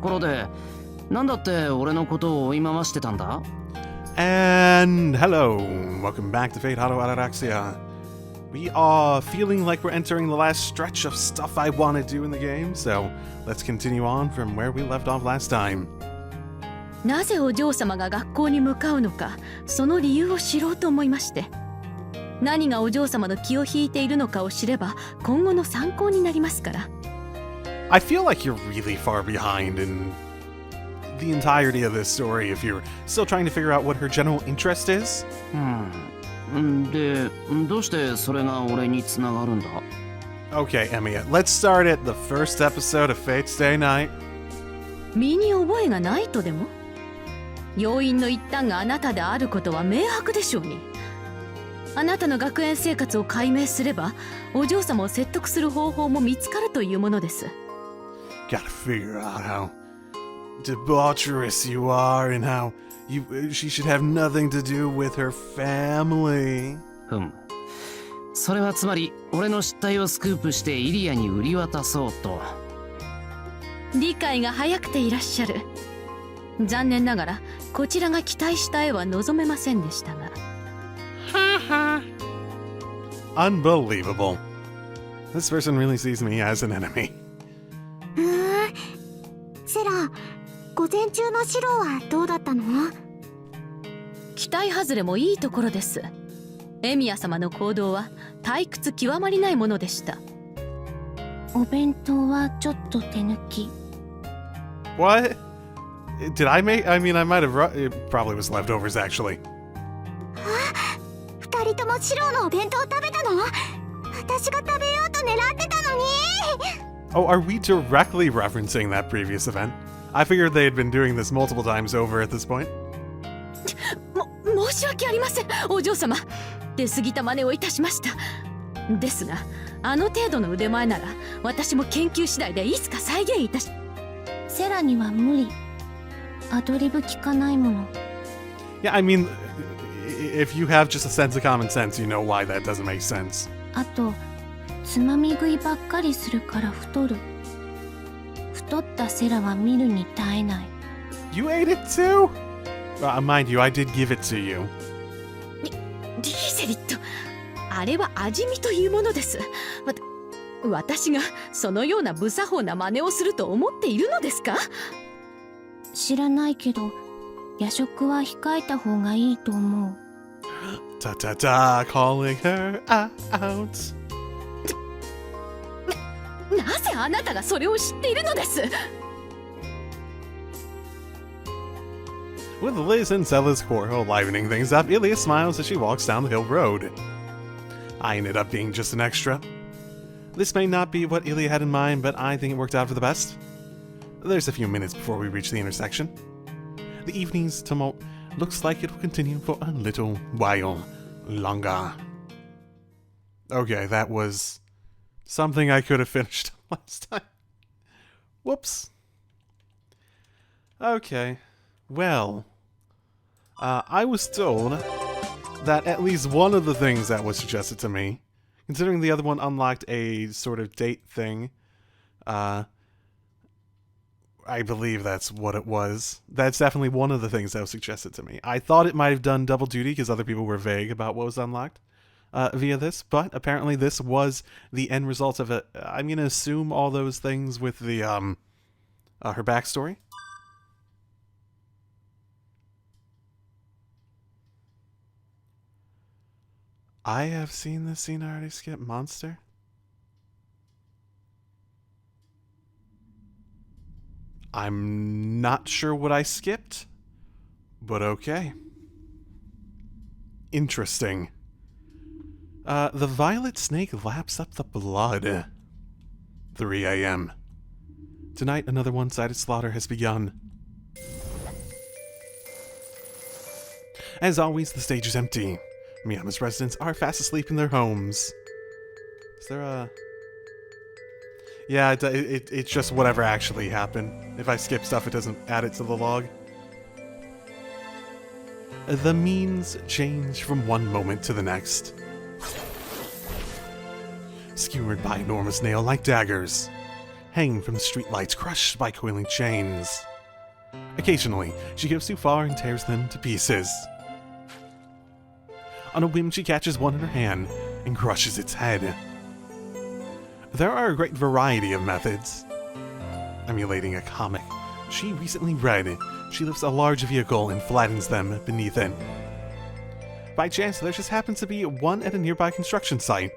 ころで、なんだって俺のことを追い回してたんだ? And hello, welcome back to Fate Auto Ataraxia. We are feeling like we're entering the last stretch of stuff I want to do in the game, so let's continue on from where we left off last time. なぜお嬢様が学校に向かうのか、その理由を知ろうと思いまして。何がお嬢様の気を引いているのかを知れば、今後の参考になりますから。I feel like you're really far behind in the entirety of this story if you're still trying to figure out what her general interest is. で、どうしてそれが俺につながるんだ? Okay, Emiya, let's start at the first episode of Fate Stay Night. 身に覚えがないとでも？要因の一端があなたであることは明白でしょうに。あなたの学園生活を解明すれば、お嬢様を説得する方法も見つかるというものです。Gotta figure out how debaucherous you are and how she should have nothing to do with her family. それはつまり俺の失態をスクープしてイリアに売り渡そうと。理解が早くていらっしゃる。残念ながらこちらが期待した絵は望めませんでしたが。Unbelievable. This person really sees me as an enemy. セラ、午前中の指導はどうだったの？期待外れもいいところです。エミヤ様の行動は退屈極まりないものでした。お弁当はちょっと手抜き。What? Did I make? I mean, I might have. It probably was leftovers, actually. 二人ともシロのお弁当食べたの？私が食べようと狙ってたのに。Oh, are we directly referencing that previous event? I figured they had been doing this multiple times over at this point. 申し訳ありません、お嬢様。出過ぎた真似をいたしました。ですが、あの程度の腕前なら、私も研究次第でいつか再現いたし。セラには無理。アドリブ聞かないもの。Yeah, I mean, if you have just a sense of common sense, you know why that doesn't make sense. あと、つまみ食いばっかりするから太る。太ったセラは見るに耐えない。You ate it too? Mind you, I did give it to you. リーゼリット、あれは味見というものです。私がそのような無作法な真似をすると思っているのですか？知らないけど、夜食は控えた方がいいと思う。calling her out. なぜあなたがそれを知っているのです？ With Liz and Zella's quarrel livening things up, Illya smiles as she walks down the hill road. I ended up being just an extra. This may not be what Illya had in mind, but I think it worked out for the best. There's a few minutes before we reach the intersection. The evening's tumult looks like it will continue for a little while longer. Okay, that was something I could have finished last time. Whoops. Okay, well, I was told that at least one of the things that was suggested to me, considering the other one unlocked a sort of date thing, I believe that's what it was. That's definitely one of the things that was suggested to me. I thought it might have done double duty because other people were vague about what was unlocked via this, but apparently this was the end result of it. I'm going to assume all those things with the her backstory. I have seen this scene already. Skip monster. I'm not sure what I skipped, but okay. Interesting. The violet snake laps up the blood. 3 a.m. Tonight, another one-sided slaughter has begun. As always, the stage is empty. Miyama's residents are fast asleep in their homes. Is there a... Yeah, it's just whatever actually happened. If I skip stuff, it doesn't add it to the log. The means change from one moment to the next. Skewered by enormous nail-like daggers. hanging from the streetlights, crushed by coiling chains. Occasionally, she goes too far and tears them to pieces. On a whim, she catches one in her hand and crushes its head. There are a great variety of methods. Emulating a comic she recently read, she lifts a large vehicle and flattens them beneath it. By chance, there just happens to be one at a nearby construction site.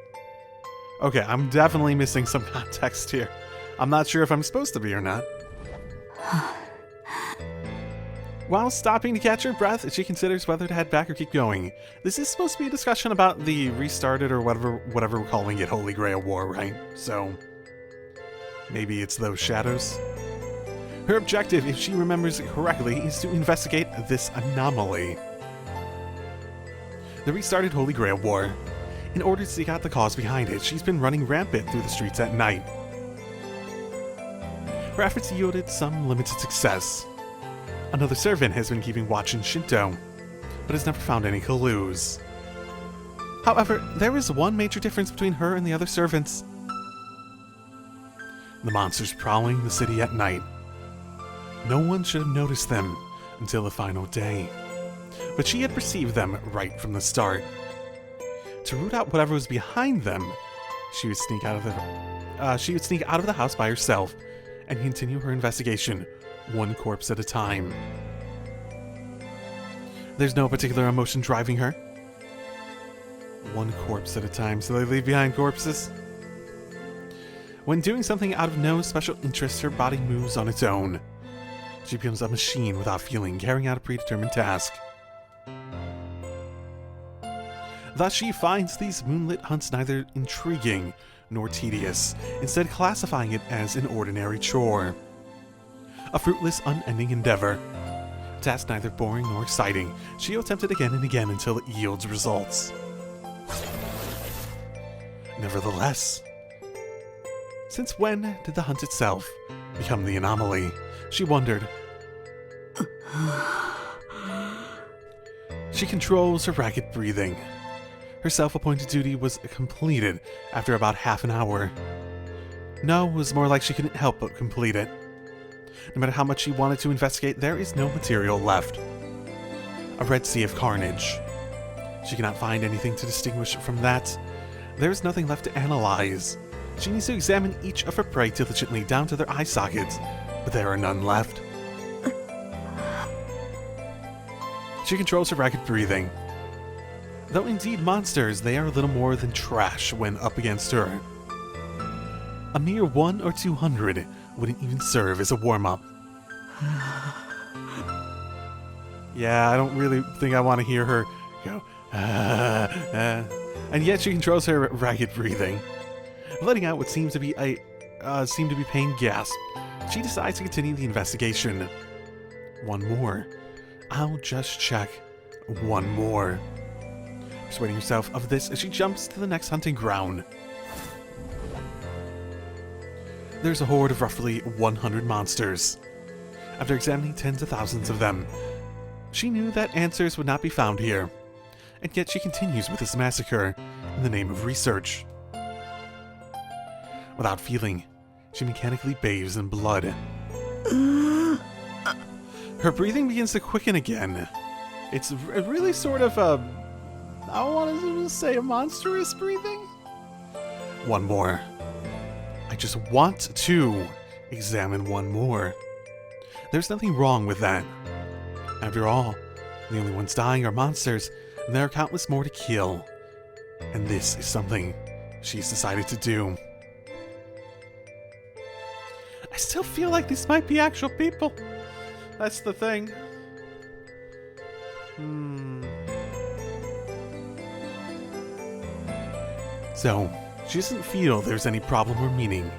Okay, I'm definitely missing some context here. I'm not sure if I'm supposed to be or not. While stopping to catch her breath, she considers whether to head back or keep going. This is supposed to be a discussion about the restarted or whatever we're calling it, Holy Grail War, right? So, maybe it's those shadows? Her objective, if she remembers correctly, is to investigate this anomaly. The restarted Holy Grail War. In order to seek out the cause behind it, she's been running rampant through the streets at night. Her efforts yielded some limited success. Another servant has been keeping watch in Shinto, but has never found any clues. However, there is one major difference between her and the other servants. The monsters prowling the city at night. No one should have noticed them until the final day, but she had perceived them right from the start. To root out whatever was behind them, she would sneak out of the house by herself and continue her investigation, one corpse at a time. There's no particular emotion driving her. One corpse at a time, so they leave behind corpses. When doing something out of no special interest, her body moves on its own. She becomes a machine without feeling, carrying out a predetermined task. Thus, she finds these moonlit hunts neither intriguing nor tedious, instead classifying it as an ordinary chore. A fruitless, unending endeavor. A task neither boring nor exciting. She'll attempt it again and again until it yields results. Nevertheless, since when did the hunt itself become the anomaly? She wondered. She controls her ragged breathing. Her self-appointed duty was completed after about half an hour. No, it was more like she couldn't help but complete it. No matter how much she wanted to investigate, there is no material left. A red sea of carnage. She cannot find anything to distinguish from that. There is nothing left to analyze. She needs to examine each of her prey diligently down to their eye sockets, but there are none left. She controls her ragged breathing. Though indeed monsters, they are little more than trash when up against her. A mere 100 or 200 wouldn't even serve as a warm-up. Yeah, I don't really think I want to hear her go, and yet she controls her ragged breathing. Letting out what seems to be pain gasp, she decides to continue the investigation. One more. I'll just check. One more. Persuading herself of this as she jumps to the next hunting ground. There's a horde of roughly 100 monsters. After examining tens of thousands of them, she knew that answers would not be found here, and yet she continues with this massacre in the name of research. Without feeling, she mechanically bathes in blood. Her breathing begins to quicken again. It's really sort of I want to say a monstrous breathing? One more. I just want to examine one more. There's nothing wrong with that. After all, the only ones dying are monsters, and there are countless more to kill. And this is something she's decided to do. I still feel like these might be actual people. That's the thing. So, she doesn't feel there's any problem or meaning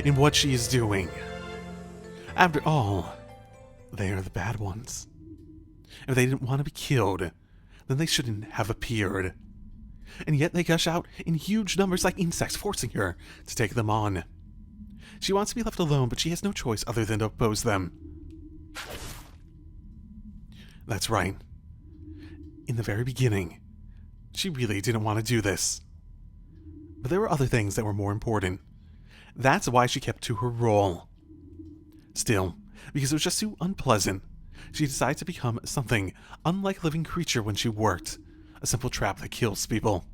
in what she is doing. After all, they are the bad ones. If they didn't want to be killed, then they shouldn't have appeared. And yet they gush out in huge numbers like insects, forcing her to take them on. She wants to be left alone, but she has no choice other than to oppose them. That's right. In the very beginning, she really didn't want to do this. But there were other things that were more important. That's why she kept to her role. Still, because it was just too unpleasant, she decided to become something unlike a living creature when she worked. A simple trap that kills people.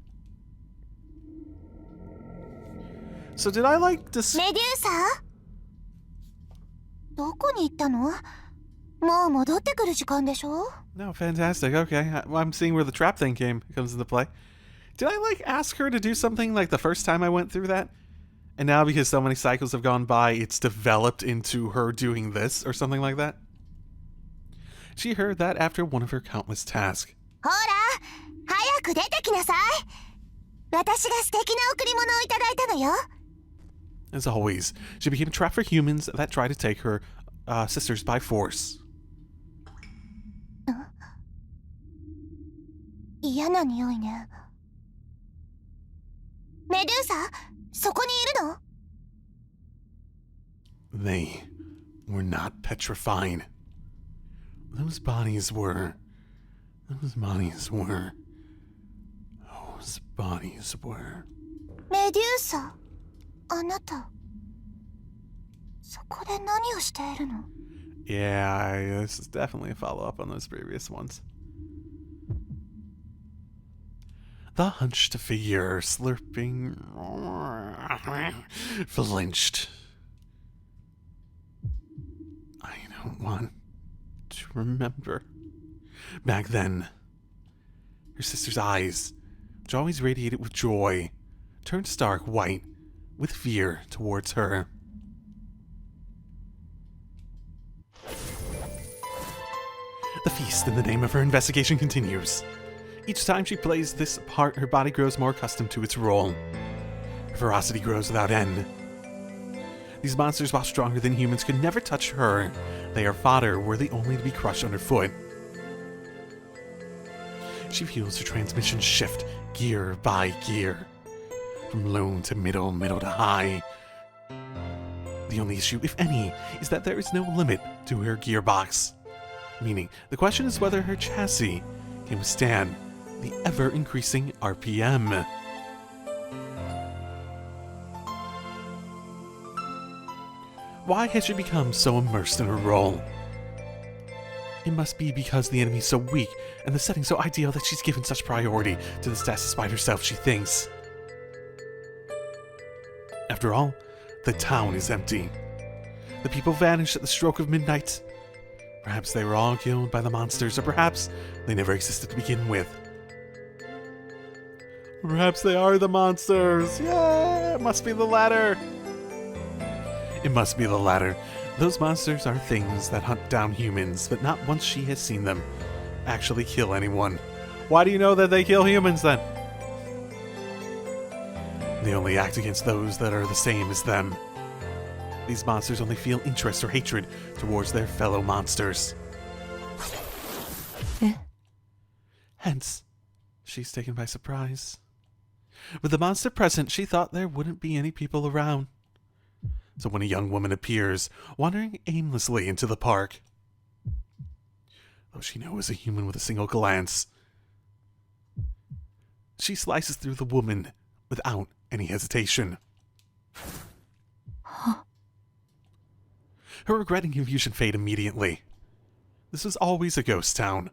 So did I like this? メデューサどこに行ったの？もう戻ってくる時間でしょ？ No, fantastic. Okay, I'm seeing where the trap thing comes into play. Did I ask her to do something like the first time I went through that? And now because so many cycles have gone by, it's developed into her doing this or something like that? She heard that after one of her countless tasks. ほら、早く出てきなさい。私が素敵な贈り物をいただいたのよ。As always, she became a trap for humans that tried to take her sisters by force. 嫌な匂いね。メデューサ、そこにいるの？ They were not petrified. Those bodies were. Those bodies were. メデューサ、あなた、そこで何をしているの？ Yeah, this is definitely a follow-up on those previous ones. The hunched figure, slurping, flinched. I don't want to remember. Back then, her sister's eyes, which always radiated with joy, turned stark white with fear towards her. The feast in the name of her investigation continues. Each time she plays this part, her body grows more accustomed to its role. Her ferocity grows without end. These monsters, while stronger than humans, could never touch her. They are fodder, worthy only to be crushed underfoot. She feels her transmission shift, gear by gear. From low to middle, middle to high. The only issue, if any, is that there is no limit to her gearbox. Meaning, the question is whether her chassis can withstand the ever-increasing RPM. Why has she become so immersed in her role? It must be because the enemy is so weak and the setting so ideal that she's given such priority to this task despite herself, she thinks. After all, the town is empty. The people vanished at the stroke of midnight. Perhaps they were all killed by the monsters, or perhaps they never existed to begin with. Perhaps they are the monsters! Yeah! It must be the latter! It must be the latter. Those monsters are things that hunt down humans, but not once she has seen them actually kill anyone. Why do you know that they kill humans then? They only act against those that are the same as them. These monsters only feel interest or hatred towards their fellow monsters. Hence, she's taken by surprise. With the monster present, she thought there wouldn't be any people around. So when a young woman appears, wandering aimlessly into the park, though she knows a human with a single glance, she slices through the woman without any hesitation. Her regret and confusion fade immediately. This was always a ghost town.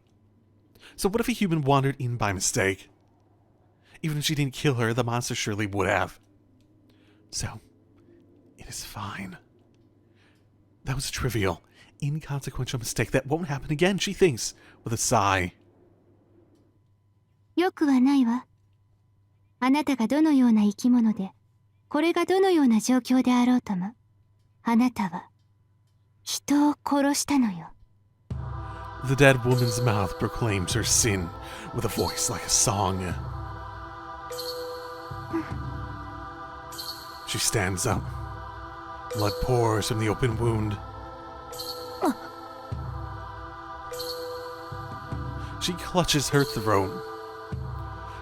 So what if a human wandered in by mistake? Even if she didn't kill her, the monster surely would have. So, it is fine. That was a trivial, inconsequential mistake that won't happen again, she thinks, with a sigh. よくはないわ。あなたがどのような生き物で、これがどのような状況であろうとも、あなたは人を殺したのよ。The dead woman's mouth proclaims her sin with a voice like a song. She stands up. Blood pours from the open wound. She clutches her throat.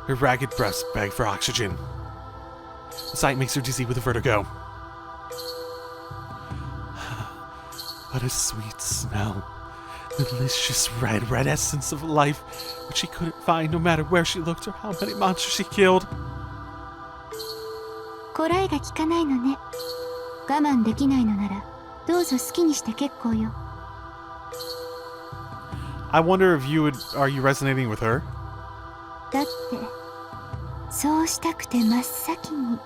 Her ragged breasts beg for oxygen. The sight makes her dizzy with vertigo. What a sweet smell. Delicious red essence of life, which she couldn't find no matter where she looked or how many monsters she killed. こらえが効かないのね。我慢できないのならどうぞ好きにして結構よ。 I wonder if are you resonating with her? だってそうしたくて真っ先に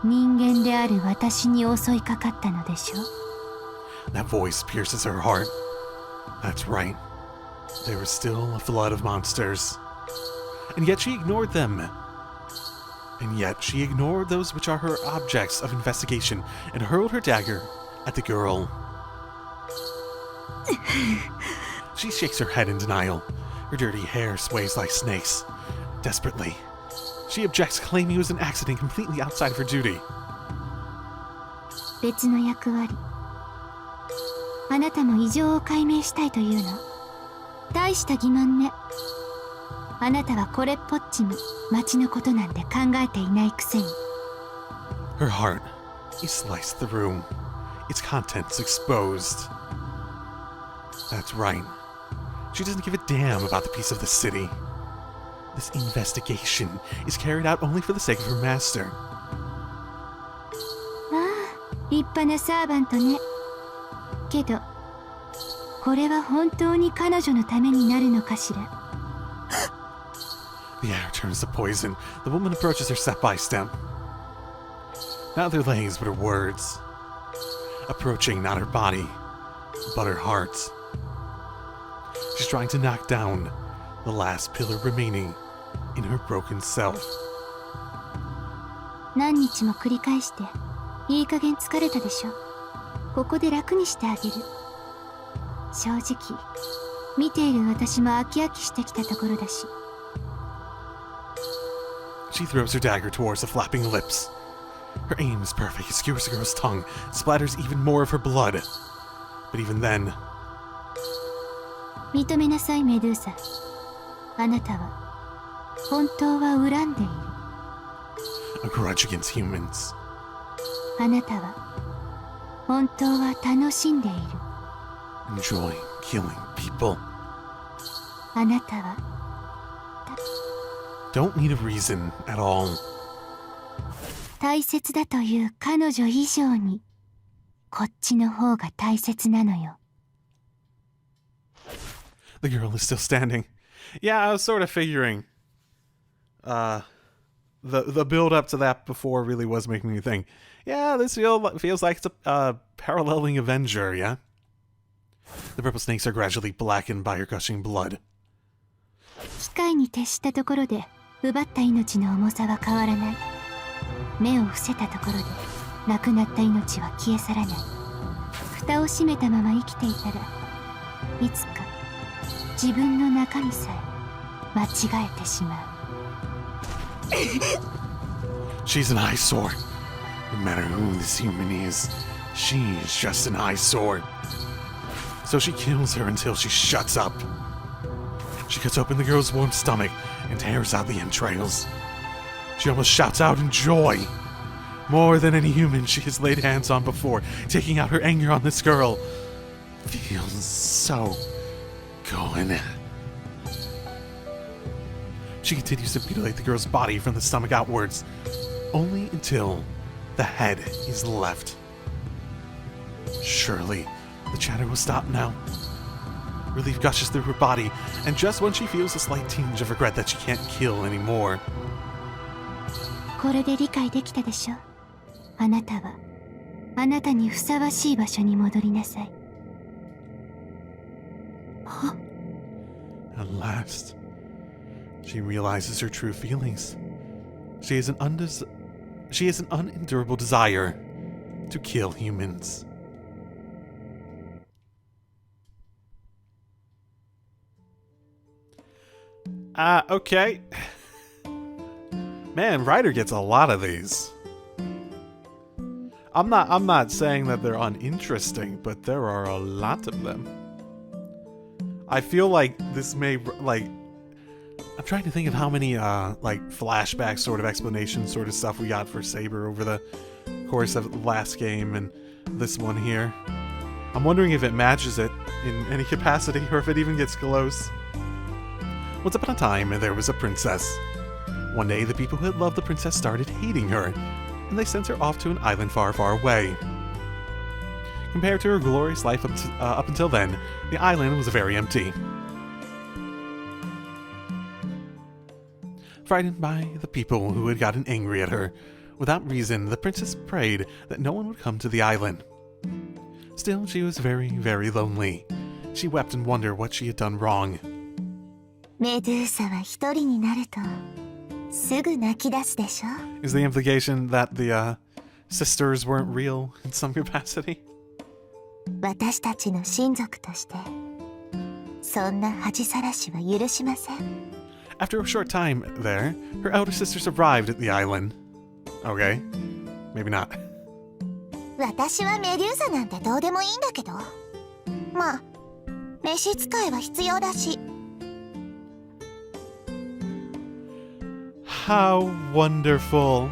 人間である私に襲いかかったのでしょ。 That voice pierces her heart. That's right. There was still a flood of monsters. And yet she ignored them. And yet she ignored those which are her objects of investigation and hurled her dagger at the girl. She shakes her head in denial. Her dirty hair sways like snakes. Desperately, she objects, claiming it was an accident completely outside of her duty. 別の役割。あなたも異常を解明したいというの。大した疑問ね。あなたはこれっぽっちも町のことなんて考えていないくせに。 Her heart is sliced through. Its contents exposed. That's right. She doesn't give a damn about the peace of the city. This investigation is carried out only for the sake of her master. まあ、立派なサーバントね。けど、これは本当に彼女のためになるのかしら。The air turns to poison. The woman approaches her step by step. Not their legs, but her words. Approaching not her body, but her heart. She's trying to knock down the last pillar remaining in her broken self. 何日も繰り返して、いい加減疲れたでしょ。ここで楽にしてあげる。正直、見ている私も飽き飽きしてきたところだし。She throws her dagger towards the flapping lips. Her aim is perfect. It skewers the girl's tongue, splatters even more of her blood. But even then... 認めなさい、メドゥーサ。あなたは本当は恨んでいる。A grudge against humans. あなたは本当は楽しんでいる。Enjoy killing people. あなたは Don't need a reason at all. 大切だという彼女以上にこっちの方が大切なのよ。 The girl is still standing. Yeah, I was sort of figuring. The build up to that before really was making me think. Yeah, this feels like it's a paralleling Avenger, yeah? The purple snakes are gradually blackened by her gushing blood. 機械に徹したところで奪った命の重さは変わらない。目を伏せたところで亡くなった命は消え去らない。蓋を閉めたまま生きていたらいつか自分の中身さえ間違えてしまう。She's an eyesore. No matter who this human is, she is just an eyesore. So she kills her until she shuts up. She cuts open the girl's warm stomach and tears out the entrails. She almost shouts out in joy. More than any human she has laid hands on before, taking out her anger on this girl. Feels so good. She continues to mutilate the girl's body from the stomach outwards, only until the head is left. Surely, the chatter will stop now. Relief gushes through her body, and just when she feels a slight tinge of regret that she can't kill anymore. これで理解できたでしょ。あなたはあなたにふさわしい場所に戻りなさい。At last, she realizes her true feelings. She has an unendurable desire to kill humans. Okay. Man, Ryder gets a lot of these. I'm not saying that they're uninteresting, but there are a lot of them. I feel like this may, like, I'm trying to think of how many, like, flashback sort of explanation sort of stuff we got for Saber over the course of the last game and this one here. I'm wondering if it matches it in any capacity or if it even gets close. Once upon a time, there was a princess. One day, the people who had loved the princess started hating her. and they sent her off to an island far, far away. Compared to her glorious life up until then, the island was very empty. Frightened by the people who had gotten angry at her, without reason, the princess prayed that no one would come to the island. Still, she was very, very lonely. She wept and wondered what she had done wrong. メドゥーサは一人になるとすぐ泣き出すでしょ Is the implication that the sisters weren't real in some capacity? 私たちの親族としてそんな恥さらしは許しません After a short time there, her elder sisters arrived at the island. Okay, maybe not. 私はメデューサなんてどうでもいいんだけどまあ召使いは必要だし How wonderful!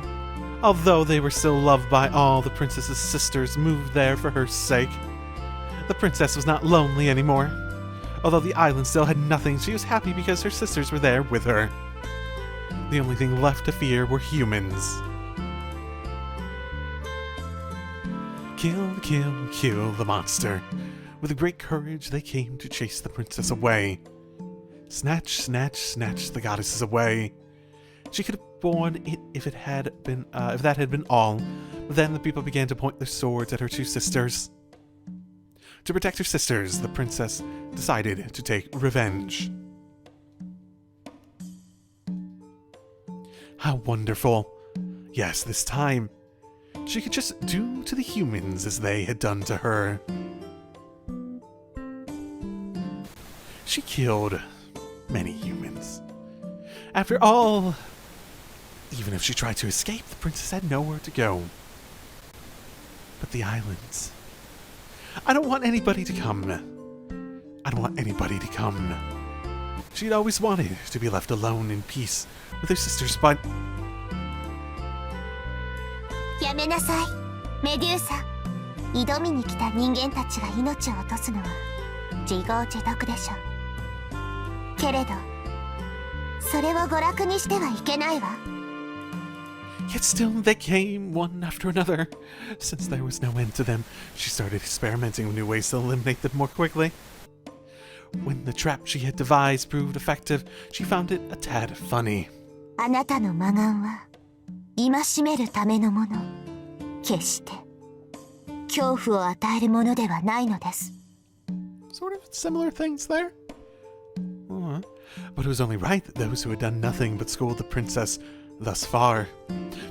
Although they were still loved by all, the princess's sisters moved there for her sake. The princess was not lonely anymore. Although the island still had nothing, she was happy because her sisters were there with her. The only thing left to fear were humans. Kill, kill, kill the monster. With great courage, they came to chase the princess away. Snatch, snatch, snatch the goddesses away. She could have borne it if that had been all. But then the people began to point their swords at her two sisters. To protect her sisters, the princess decided to take revenge. How wonderful! Yes, this time, she could just do to the humans as they had done to her. She killed many humans. After all, even if she tried to escape, the princess had nowhere to go. But the islands. I don't want anybody to come. I don't want anybody to come. She'd always wanted to be left alone in peace with her sisters, but... やめなさいメデューサ挑みに来た人間たちが命を落とすのは自業自得でしょけれどそれを娯楽にしてはいけないわ Yet still they came, one after another. Since there was no end to them, she started experimenting with new ways to eliminate them more quickly. When the trap she had devised proved effective, she found it a tad funny. あなたの魔眼は戒めるためのもの決して恐怖を与えるものではないのです Sort of similar things there. But it was only right that those who had done nothing but scold the princess thus far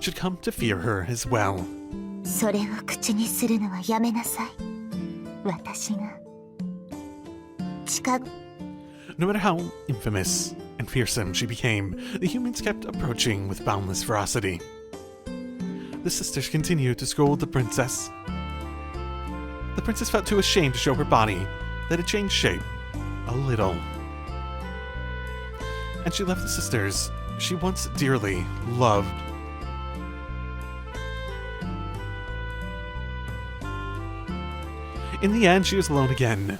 should come to fear her as well. それを口にするのはやめなさい私が近 No matter how infamous and fearsome she became, the humans kept approaching with boundless ferocity. The sisters continued to scold the princess. The princess felt too ashamed to show her body that it changed shape a little. And she left the sisters she once dearly loved. In the end, she was alone again.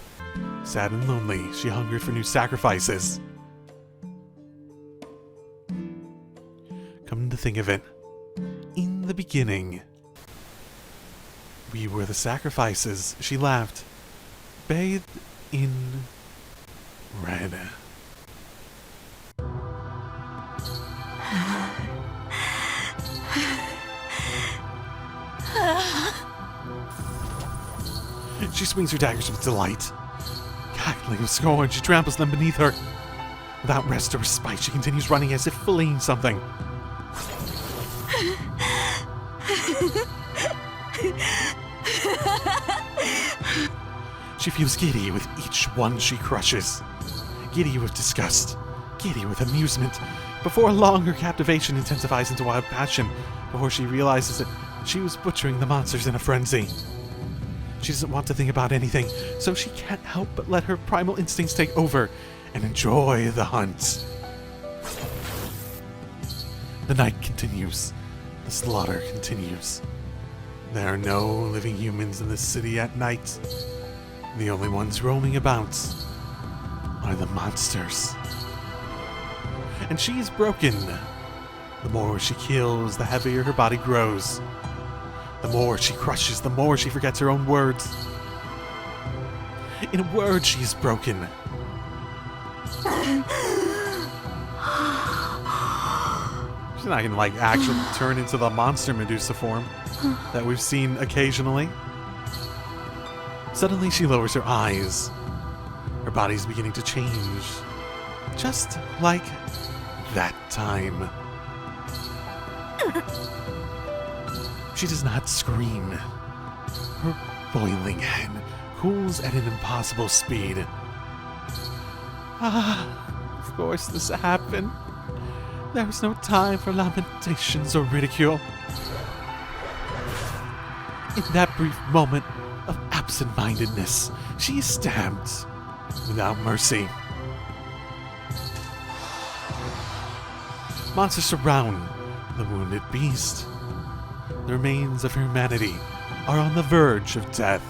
Sad and lonely, she hungered for new sacrifices. Come to think of it, in the beginning, we were the sacrifices, she laughed, bathed in red. She swings her daggers with delight. Cackling with scorn, she tramples them beneath her. Without rest or respite, she continues running as if fleeing something. She feels giddy with each one she crushes. Giddy with disgust. Giddy with amusement. Before long, her captivation intensifies into wild passion before she realizes that she was butchering the monsters in a frenzy. She doesn't want to think about anything, so she can't help but let her primal instincts take over and enjoy the hunt. The night continues. The slaughter continues. There are no living humans in this city at night. The only ones roaming about are the monsters. And she is broken. The more she kills, the heavier her body grows. The more she crushes, the more she forgets her own words. In a word, she is broken. She's not gonna, like, actually turn into the monster Medusa form that we've seen occasionally. Suddenly, she lowers her eyes. Her body's beginning to change. Just like that time. She does not scream. Her boiling head cools at an impossible speed. Of course this happened. There was no time for lamentations or ridicule. In that brief moment of absent-mindedness, she is stabbed without mercy. Monsters surround the wounded beast. The remains of humanity are on the verge of death.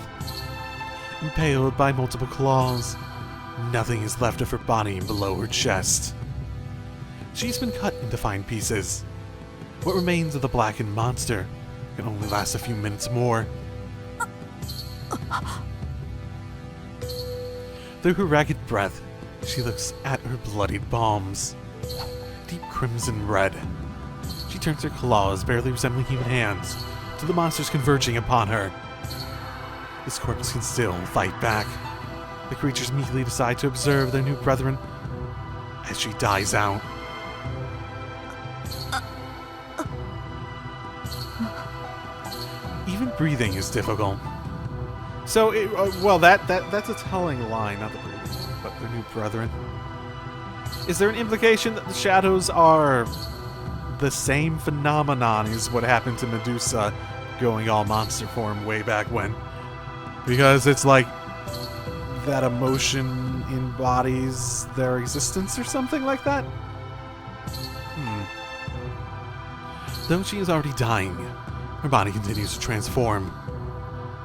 Impaled by multiple claws, nothing is left of her body below her chest. She's been cut into fine pieces. What remains of the blackened monster can only last a few minutes more. Through her ragged breath, she looks at her bloodied palms. Deep crimson red. She turns her claws, barely resembling human hands, to the monsters converging upon her. This corpse can still fight back. The creatures meekly decide to observe their new brethren as she dies out. Even breathing is difficult. So, that's a telling line, not the breathing, but their new brethren. Is there an implication that the shadows are the same phenomenon as what happened to Medusa going all monster form way back when? Because it's like that emotion embodies their existence or something like that? Though she is already dying, her body continues to transform.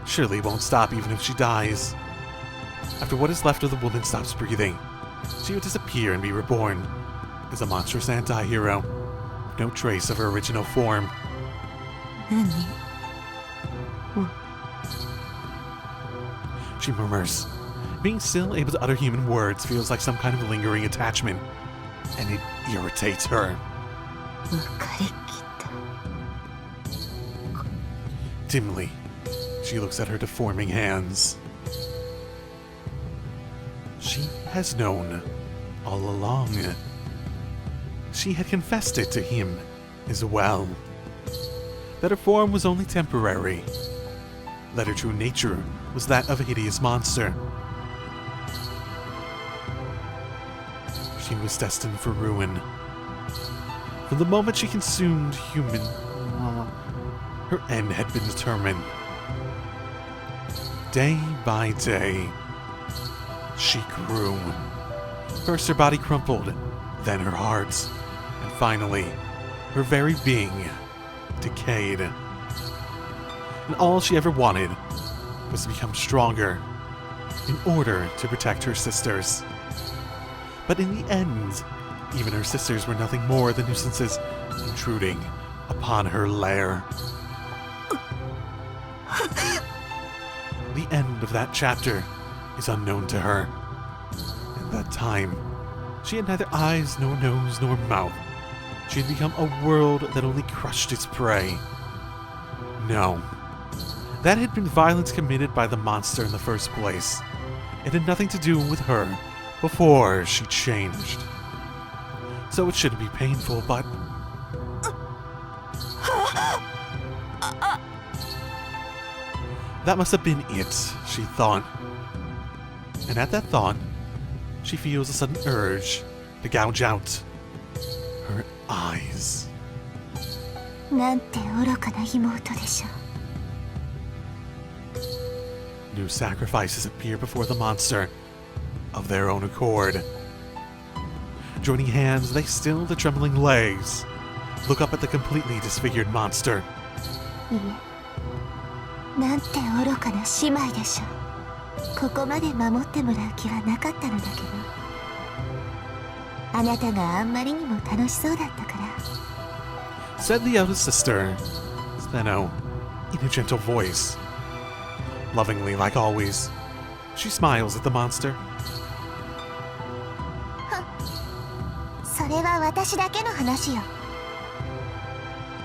Surely it won't stop even if she dies. After what is left of the woman stops breathing, she would disappear and be reborn as a monstrous anti-hero, with no trace of her original form. She murmurs. Being still able to utter human words feels like some kind of lingering attachment, and it irritates her. Dimly, she looks at her deforming hands. She has known all along. She had confessed it to him as well. That her form was only temporary. That her true nature was that of a hideous monster. She was destined for ruin. From the moment she consumed human, her end had been determined. Day by day, she grew. First her body crumpled, then her heart, and finally, her very being decayed. And all she ever wanted was to become stronger in order to protect her sisters. But in the end, even her sisters were nothing more than nuisances intruding upon her lair. The end of that chapter is unknown to her. At that time, she had neither eyes, nor nose, nor mouth. She had become a world that only crushed its prey. No. That had been violence committed by the monster in the first place. It had nothing to do with her before she changed. So it shouldn't be painful, but... That must have been it, she thought. And at that thought, she feels a sudden urge to gouge out her eyes. なんて愚かな妹でしょう。 New sacrifices appear before the monster of their own accord. Joining hands, they still the trembling legs, look up at the completely disfigured monster. いえ、なんて愚かな姉妹でしょう。ここまで守ってもらう気はなかったのだけど、あなたがあんまりにも楽しそうだったから、said the eldest sister, Steno, in a gentle voice. Lovingly, like always, she smiles at the monster. それは私だけの話よ。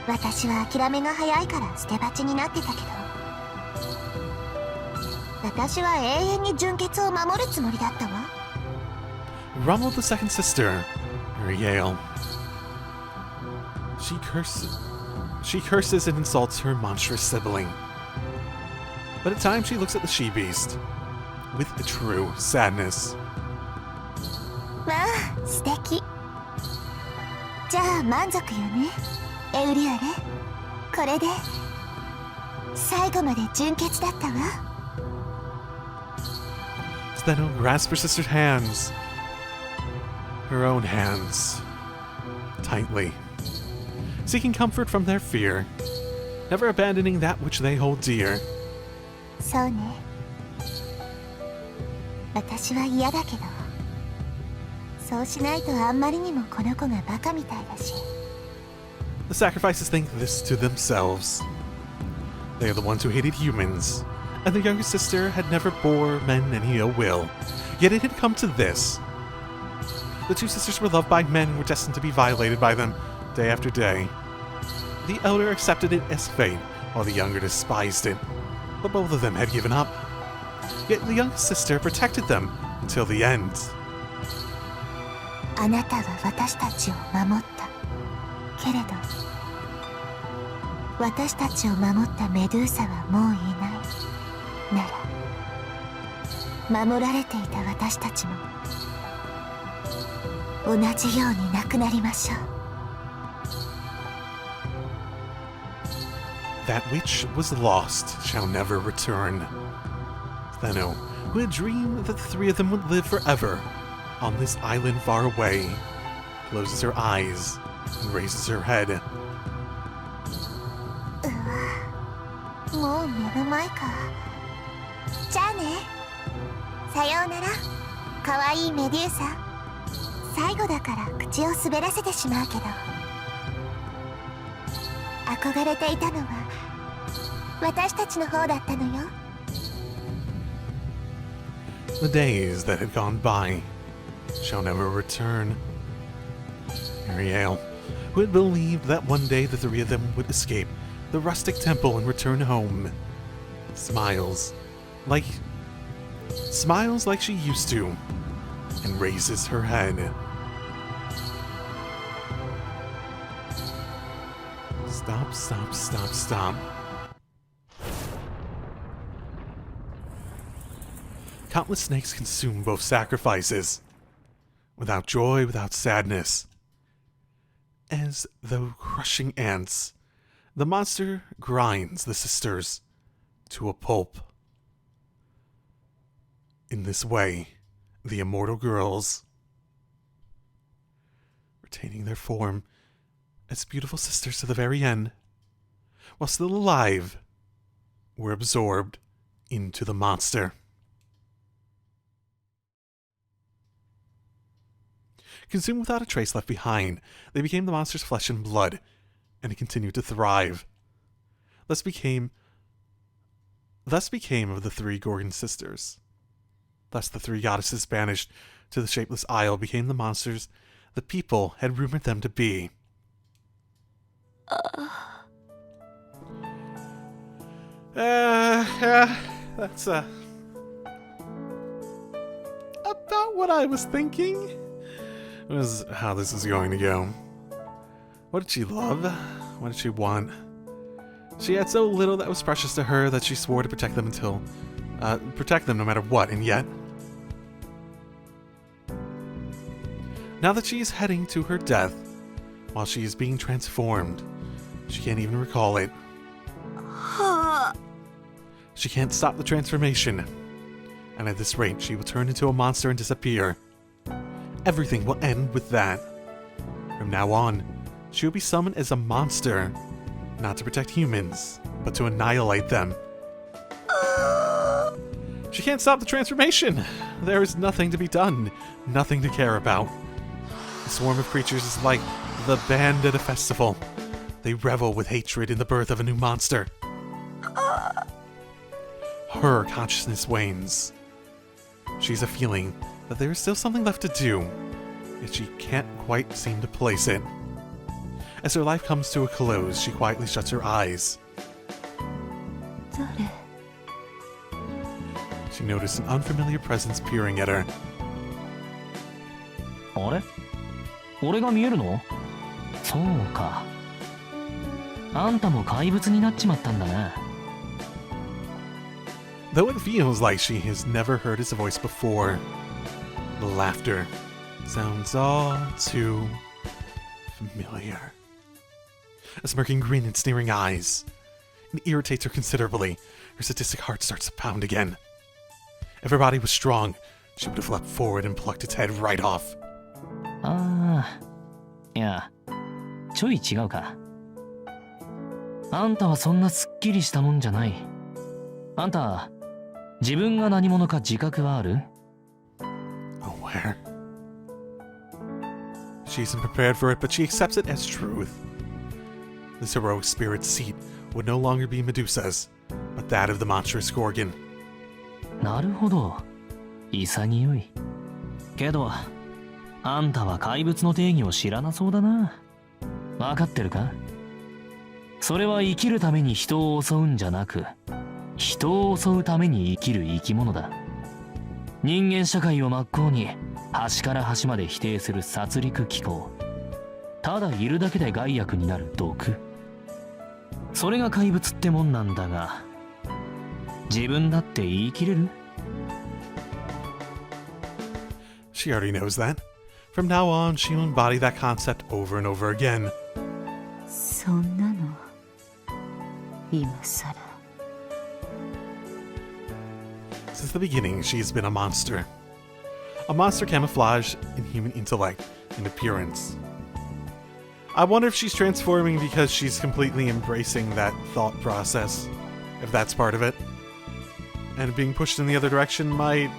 私は諦めが早いから捨て鉢になってたけど、私は永遠に純潔を守るつもりだったわ。Rumbled the second sister, Ariel. She curses and insults her monstrous sibling. But at times she looks at the she-beast with a true sadness. まあ素敵。じゃあ満足よね、エウリアレ。これで最後まで純潔だったわ。Steno grasps her sister's hands, her own hands, tightly, seeking comfort from their fear, never abandoning that which they hold dear. そうね。私は嫌だけど、そうしないとあんまりにもこの子がバカみたいだし。The sacrifices think this to themselves. They are the ones who hated humans, and the younger sister had never bore men any ill will. Yet it had come to this. The two sisters were loved by men and were destined to be violated by them day after day. The elder accepted it as fate, while the younger despised it. But both of them had given up. Yet the youngest sister protected them until the end. あなたは私たちを守った。けれど、私たちを守ったメドゥーサはもういない。なら、守られていた私たちも同じようになくなりましょう。That which was lost shall never return. Steno, who had dreamed that the three of them would live forever on this island far away, closes her eyes and raises her head. もう寝る前か。じゃあね。さようなら、かわいいメデューサ。最後だから口を滑らせてしまうけど、憧れていたのは私たちの方だったのよ。The days that had gone by shall never return. Ariel, who had believed that one day the three of them would escape the rustic temple and return home, smiles like she used to, and raises her head. Stop, stop, stop, stop. Countless snakes consume both sacrifices, without joy, without sadness. As though crushing ants, the monster grinds the sisters to a pulp. In this way, the immortal girls, retaining their form as beautiful sisters to the very end, while still alive, were absorbed into the monster. Consumed without a trace left behind, they became the monster's flesh and blood, and it continued to thrive. Thus became of the three Gorgon sisters. Thus the three goddesses banished to the shapeless isle became the monsters the people had rumored them to be. That's about what I was thinking. Was how this is going to go. What did she love? What did she want? She had so little that was precious to her that she swore to protect them no matter what, and yet, now that she is heading to her death, while she is being transformed, she can't even recall it. She can't stop the transformation, and at this rate, she will turn into a monster and disappear. Everything will end with that. From now on, she will be summoned as a monster, not to protect humans, but to annihilate them. She can't stop the transformation! There is nothing to be done, nothing to care about. The swarm of creatures is like the band at a festival. They revel with hatred in the birth of a new monster. Her consciousness wanes. She's a feeling that there is still something left to do, yet she can't quite seem to place it. As her life comes to a close, she quietly shuts her eyes. 誰？ She noticed an unfamiliar presence peering at her. あれ？俺が見えるの？そうか。あんたも怪物になっちまったんだな。Though it feels like she has never heard his voice before, the laughter sounds all too familiar. A smirking grin and sneering eyes. It irritates her considerably. Her sadistic heart starts to pound again. If her body was strong, she would have leapt forward and plucked its head right off. ああ、いや、ちょい違うか。あんたはそんなすっきりしたもんじゃない。あんた、自分が何者か自覚はある？ Aware. She isn't prepared for it, but she accepts it as truth. This heroic spirit's seat would no longer be Medusa's, but that of the monstrous Gorgon. なるほど。潔い。けど、あんたは怪物の定義を知らなそうだな。わかってるか？それは生きるために人を襲うんじゃなく、人を襲うために生きる生き物だ。人間社会を真っ向に端から端まで否定する殺戮機構。ただいるだけで害悪になる毒。それが怪物ってもんなんだが、自分だって言い切れる？ She already knows that. From now on, she'll embody that concept over and over again. そんなの今さら。 Since the beginning, she has been a monster. A monster camouflaged in human intellect and appearance. I wonder if she's transforming because she's completely embracing that thought process, if that's part of it. And being pushed in the other direction might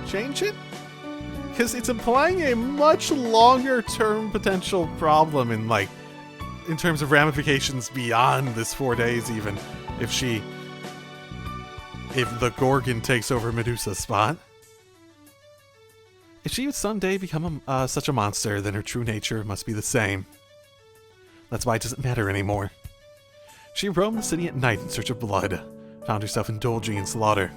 change it? Because it's implying a much longer term potential problem in terms of ramifications beyond this 4 days even, if the Gorgon takes over Medusa's spot. If she would someday become such a monster, then her true nature must be the same. That's why it doesn't matter anymore. She roamed the city at night in search of blood, found herself indulging in slaughter.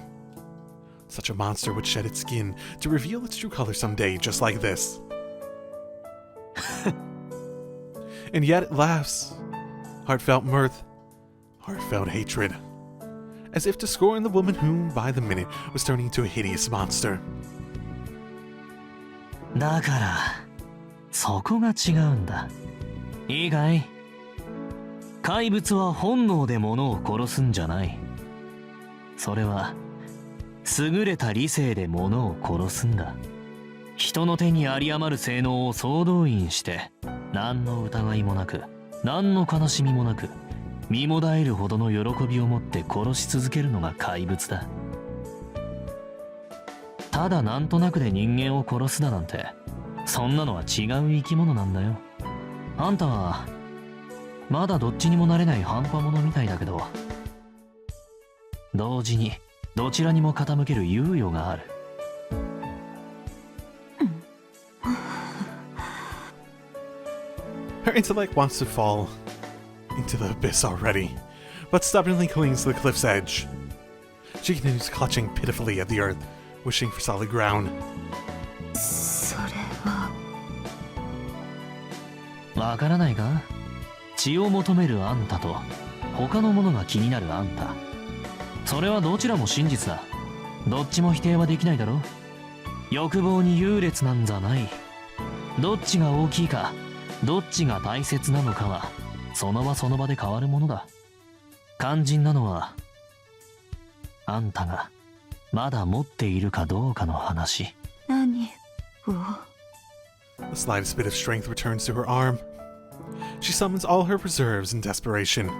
Such a monster would shed its skin to reveal its true color someday, just like this. And yet it laughs. Heartfelt mirth, heartfelt hatred. As if to scorn the woman who, by the minute, was turning into a hideous monster. だから、そこが違うんだ。いいかい？怪物は本能で物を殺すんじゃない。それは、優れた理性で物を殺すんだ。人の手に有り余る性能を総動員して、何の疑いもなく、何の悲しみもなく、身もだえるほどの喜びを持って殺し続けるのが怪物だ。ただなんとなくで人間を殺すだなんて、そんなのは違う生き物なんだよ。あんたはまだどっちにもなれない半端者みたいだけど、同時にどちらにも傾ける猶予がある。Her intellect wants to fall into the abyss already, but stubbornly clings to the cliff's edge. She continues clutching pitifully at the earth, wishing for solid ground. それはわからないか？血を求めるあんたと他のものが気になるあんた。それはどちらも真実だ。どっちも否定はできないだろ。欲望に優劣なんざない。どっちが大きいか、どっちが大切なのかはその場その場で変わるものだ。肝心なのはあんたがまだ持っているかどうかの話。何を？ The slightest bit of strength returns to her arm. She summons all her reserves in desperation.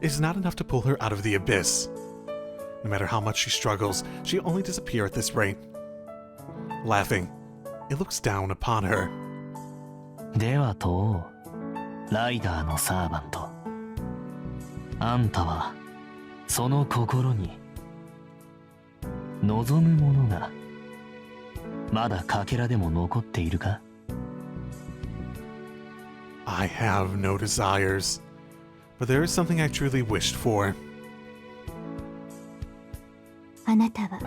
It is not enough to pull her out of the abyss. No matter how much she struggles, she'll only disappear at this rate. Laughing, it looks down upon her. ではと、ライダーのサーバント。あんたはその心に望むものがまだかけらでも残っているか？ I have no desires, but there is something I truly wished for. あなたは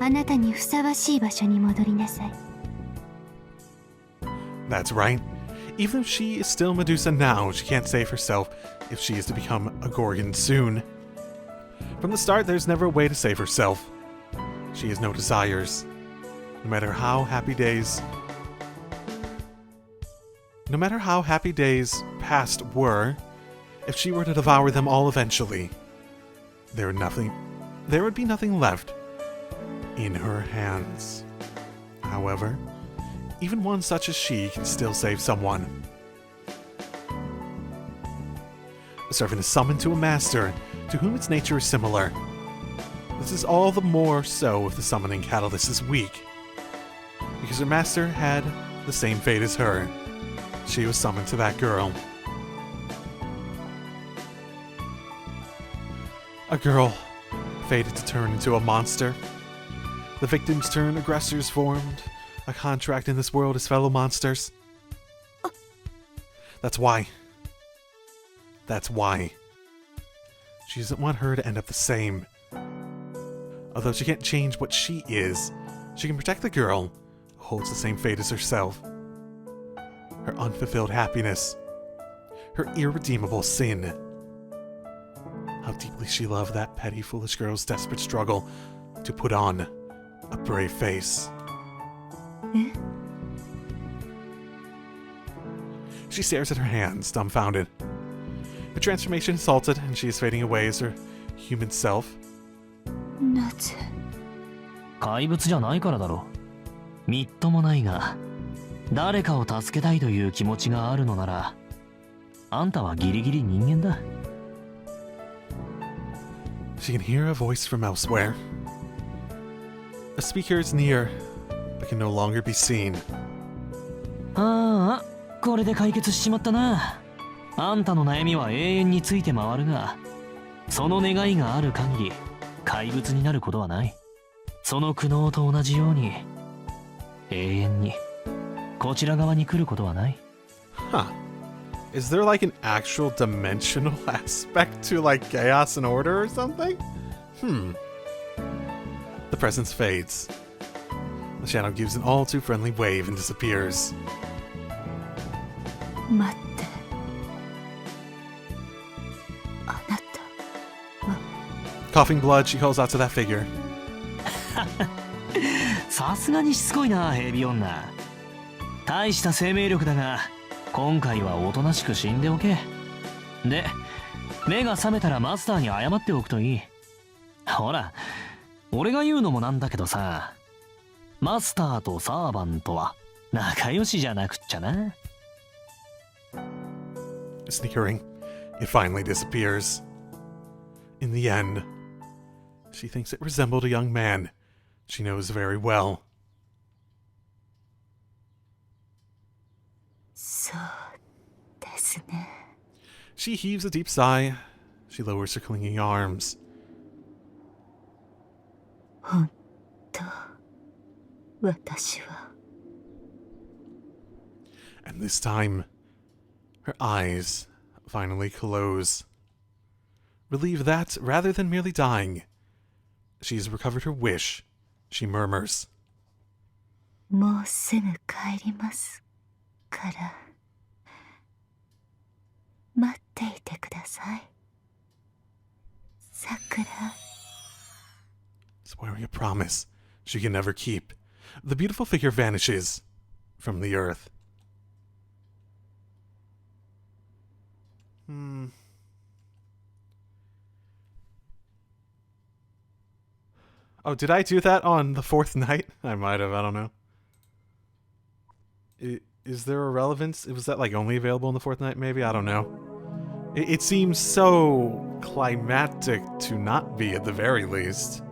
あなたにふさわしい場所に戻りなさい。 That's right. Even if she is still Medusa now, she can't save herself if she is to become a Gorgon soon. From the start, there's never a way to save herself. She has no desires. No matter how happy days past were, if she were to devour them all eventually, there would be nothing left in her hands. However, even one such as she can still save someone. A servant is summoned to a master to whom its nature is similar. This is all the more so if the summoning catalyst is weak, because her master had the same fate as her. She was summoned to that girl. A girl fated to turn into a monster. The victims turn aggressors formed. A contract in this world is fellow monsters. That's why. She doesn't want her to end up the same. Although she can't change what she is, she can protect the girl who holds the same fate as herself. Her unfulfilled happiness. Her irredeemable sin. How deeply she loved that petty, foolish girl's desperate struggle to put on a brave face. She stares at her hands, dumbfounded. Her transformation is halted, and she is fading away as her human self. なぜ？怪物じゃないからだろ。みっともないが、誰かを助けたいという気持ちがあるのなら、あんたはギリギリ人間だ。She can hear a voice from elsewhere. A speaker is near, but can no longer be seen. ああ、これで解決しちまったな。あんたの悩みは永遠について回るが、その願いがある限り怪物になることはない。その苦悩と同じように永遠にこちら側に来ることはない。 Huh. Is there like an actual dimensional aspect to like chaos and order or something? The presence fades. The shadow gives an all too friendly wave and disappears. 待って。あなた。Coughing blood, she calls out to that figure. さすがにしつこいな、ヘビ女。大した生命力だが、今回はおとなしく死んでおけ。で、目が覚めたらマスターに謝っておくといい。ほら、俺が言うのもなんだけどさ、マスターとサーバントは仲良しじゃなくっちゃな。Sneering, it finally disappears. In the end, she thinks it resembled a young man she knows very well. そうですね。She heaves a deep sigh. She lowers her clinging arms. 本当、私は。And this time, her eyes finally close. Relieved that, rather than merely dying, she has recovered her wish, she murmurs. もうすぐ帰りますから、待っていてください。さくら。Swearing a promise she can never keep, the beautiful figure vanishes from the earth. Oh, did I do that on the fourth night? I might have, I don't know. Is there a relevance? Was that like only available on the fourth night maybe? I don't know. It seems so climactic to not be at the very least.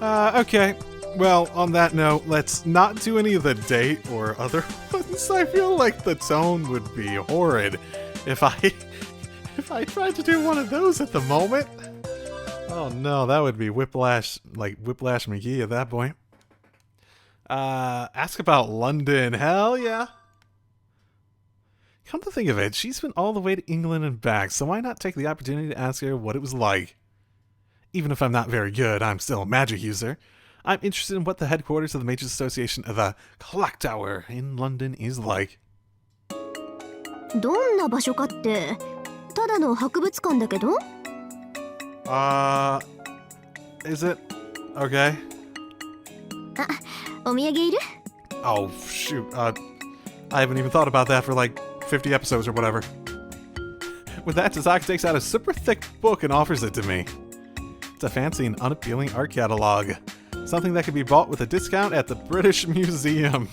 Okay. Well, on that note, let's not do any of the date or other ones. I feel like the tone would be horrid if I tried to do one of those at the moment. Oh no, that would be Whiplash McGee at that point. Ask about London. Hell yeah. Come to think of it, she's been all the way to England and back, so why not take the opportunity to ask her what it was like? Even if I'm not very good, I'm still a magic user. I'm interested in what the headquarters of the Mages Association of the Clocktower in London is like. どんな場所かってただの博物館だけど Is it? Okay. お土産いる Oh, shoot. I haven't even thought about that for like 50 episodes or whatever. With that, Tazaka takes out a super thick book and offers it to me. It's a fancy and unappealing art catalog. Something that can be bought with a discount at the British Museum.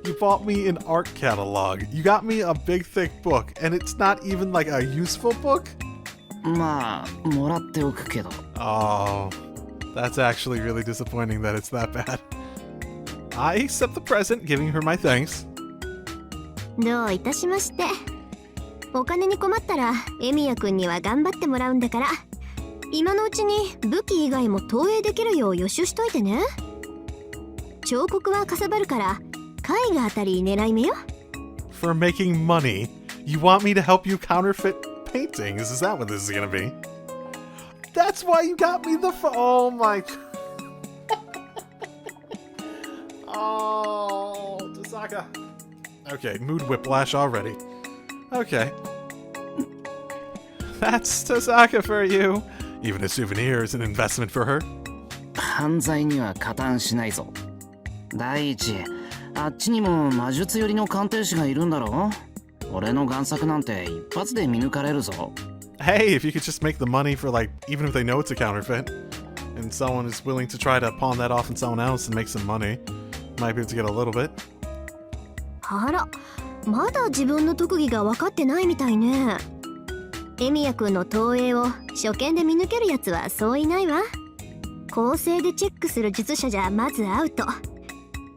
You bought me an art catalog. You got me a big thick book, and it's not even like a useful book? まあ、もらっておくけど。Oh, that's actually really disappointing that it's that bad. I accept the present, giving her my thanks. どういたしまして。お金に困ったらエミヤくんには頑張ってもらうんだから、今のうちに武器以外も投影できるよう予習しといてね。彫刻はかさばるから絵画あたり狙い目よ。For making money, you want me to help you counterfeit paintings? Is that what this is gonna be? That's why you got me the oh my Oh, Tasaka. Okay, mood whiplash already. Okay. That's Tasaka for you. Even a souvenir is an investment for her. 犯罪には加担しないぞ。第一、あっちにも魔術寄りの鑑定士がいるんだろ？俺の贋作なんて一発で見抜かれるぞ。Hey, if you could just make the money for like, even if they know it's a counterfeit, and someone is willing to try to pawn that off on someone else and make some money, might be able to get a little bit. あら、まだ自分の特技が分かってないみたいね。エミヤくんの投影を初見で見抜けるやつはそういないわ。構成でチェックする術者じゃまずアウト。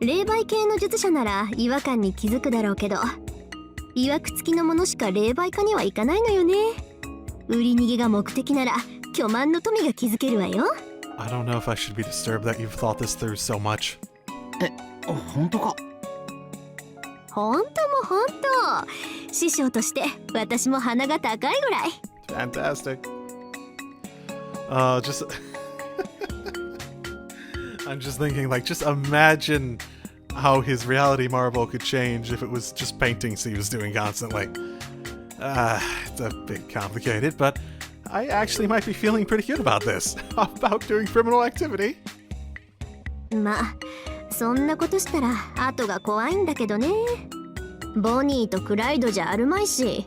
霊媒系の術者なら違和感に気づくだろうけど、いわくつきのものしか霊媒家にはいかないのよね。売り逃げが目的なら巨万の富が築けるわよ。I don't know if I should be disturbed that you've thought this through so much. え、本当か？ほんともほんと。師匠として私も鼻が高いぐらい。Fantastic. Just I'm just thinking, like, just imagine how his reality marble could change if it was just paintings he was doing constantly. It's a bit complicated, but I actually might be feeling pretty good about this. About doing criminal activity. まあ、そんなことしたら後が怖いんだけどね。ボニーとクライドじゃあるまいし、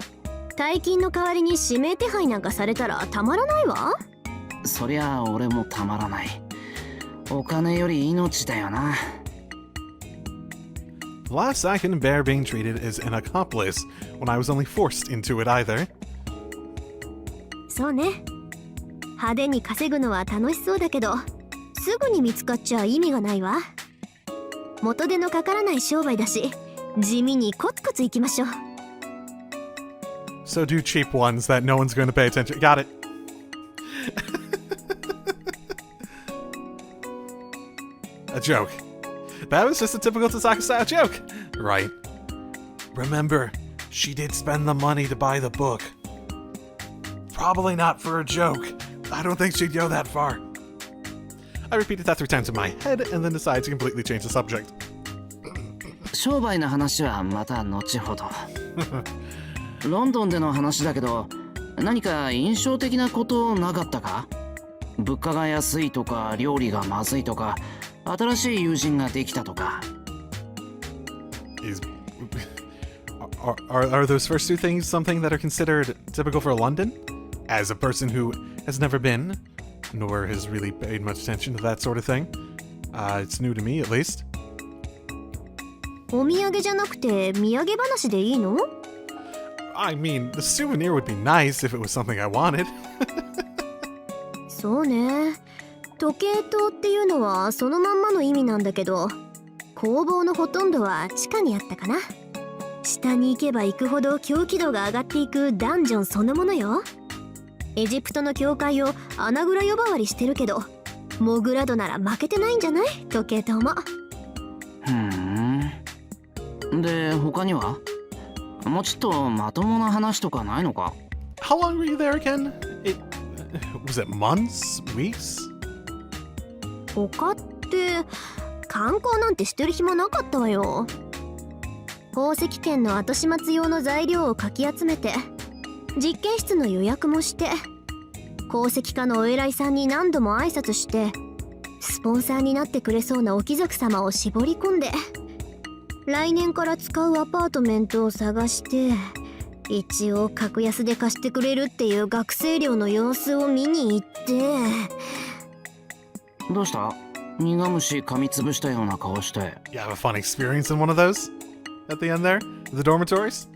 大金の代わりに指名手配なんかされたらたまらないわ。そりゃ俺もたまらない。お金より命だよな。The last I can bear being treated as an accomplice when I was only forced into it either. そうね。派手に稼ぐのは楽しそうだけど、すぐに見つかっちゃ意味がないわ。元手のかからない商売だし、地味にコツコツ行きましょう。So do cheap ones that no one's going to pay attention. Got it. A joke. That was just a typical Tasaka style joke. Right. Remember, she did spend the money to buy the book. Probably not for a joke. I don't think she'd go that far. I repeated that 3 times in my head and then decided to completely change the subject. 商売の話はまた後ほど。ロンドンでの話だけど、何か印象的なことなかったか？物価が安いとか、料理がまずいとか、新しい友人ができたとか。Are those first 2 things something that are considered typical for London? As a person who has never been, nor has really paid much attention to that sort of thing. It's new to me, at least. お土産じゃなくて土産話でいいの？ I mean, the souvenir would be nice if it was something I wanted. そうね。時計塔っていうのはそのまんまの意味なんだけど、工房のほとんどは地下にあったかな。下に行けば行くほど狂気度が上がっていくダンジョンそのものよ。エジプトの教会を穴蔵呼ばわりしてるけど、モグラドなら負けてないんじゃない？時計塔も。で、他にはもうちょっとまともな話とかないのか？ How long were you there again? Was it months? Weeks? 他って観光なんてしてる暇なかったわよ。宝石圏の後始末用の材料をかき集めて、実験室の予約もして、鉱石家のお偉いさんに何度も挨拶して、スポンサーになってくれそうなお貴族様を絞り込んで、来年から使うアパートメントを探して、一応格安で貸してくれるっていう学生寮の様子を見に行って。どうした？苦虫噛みつぶしたような顔して。You have a fun experience in one of those? At the end there? The dormitories?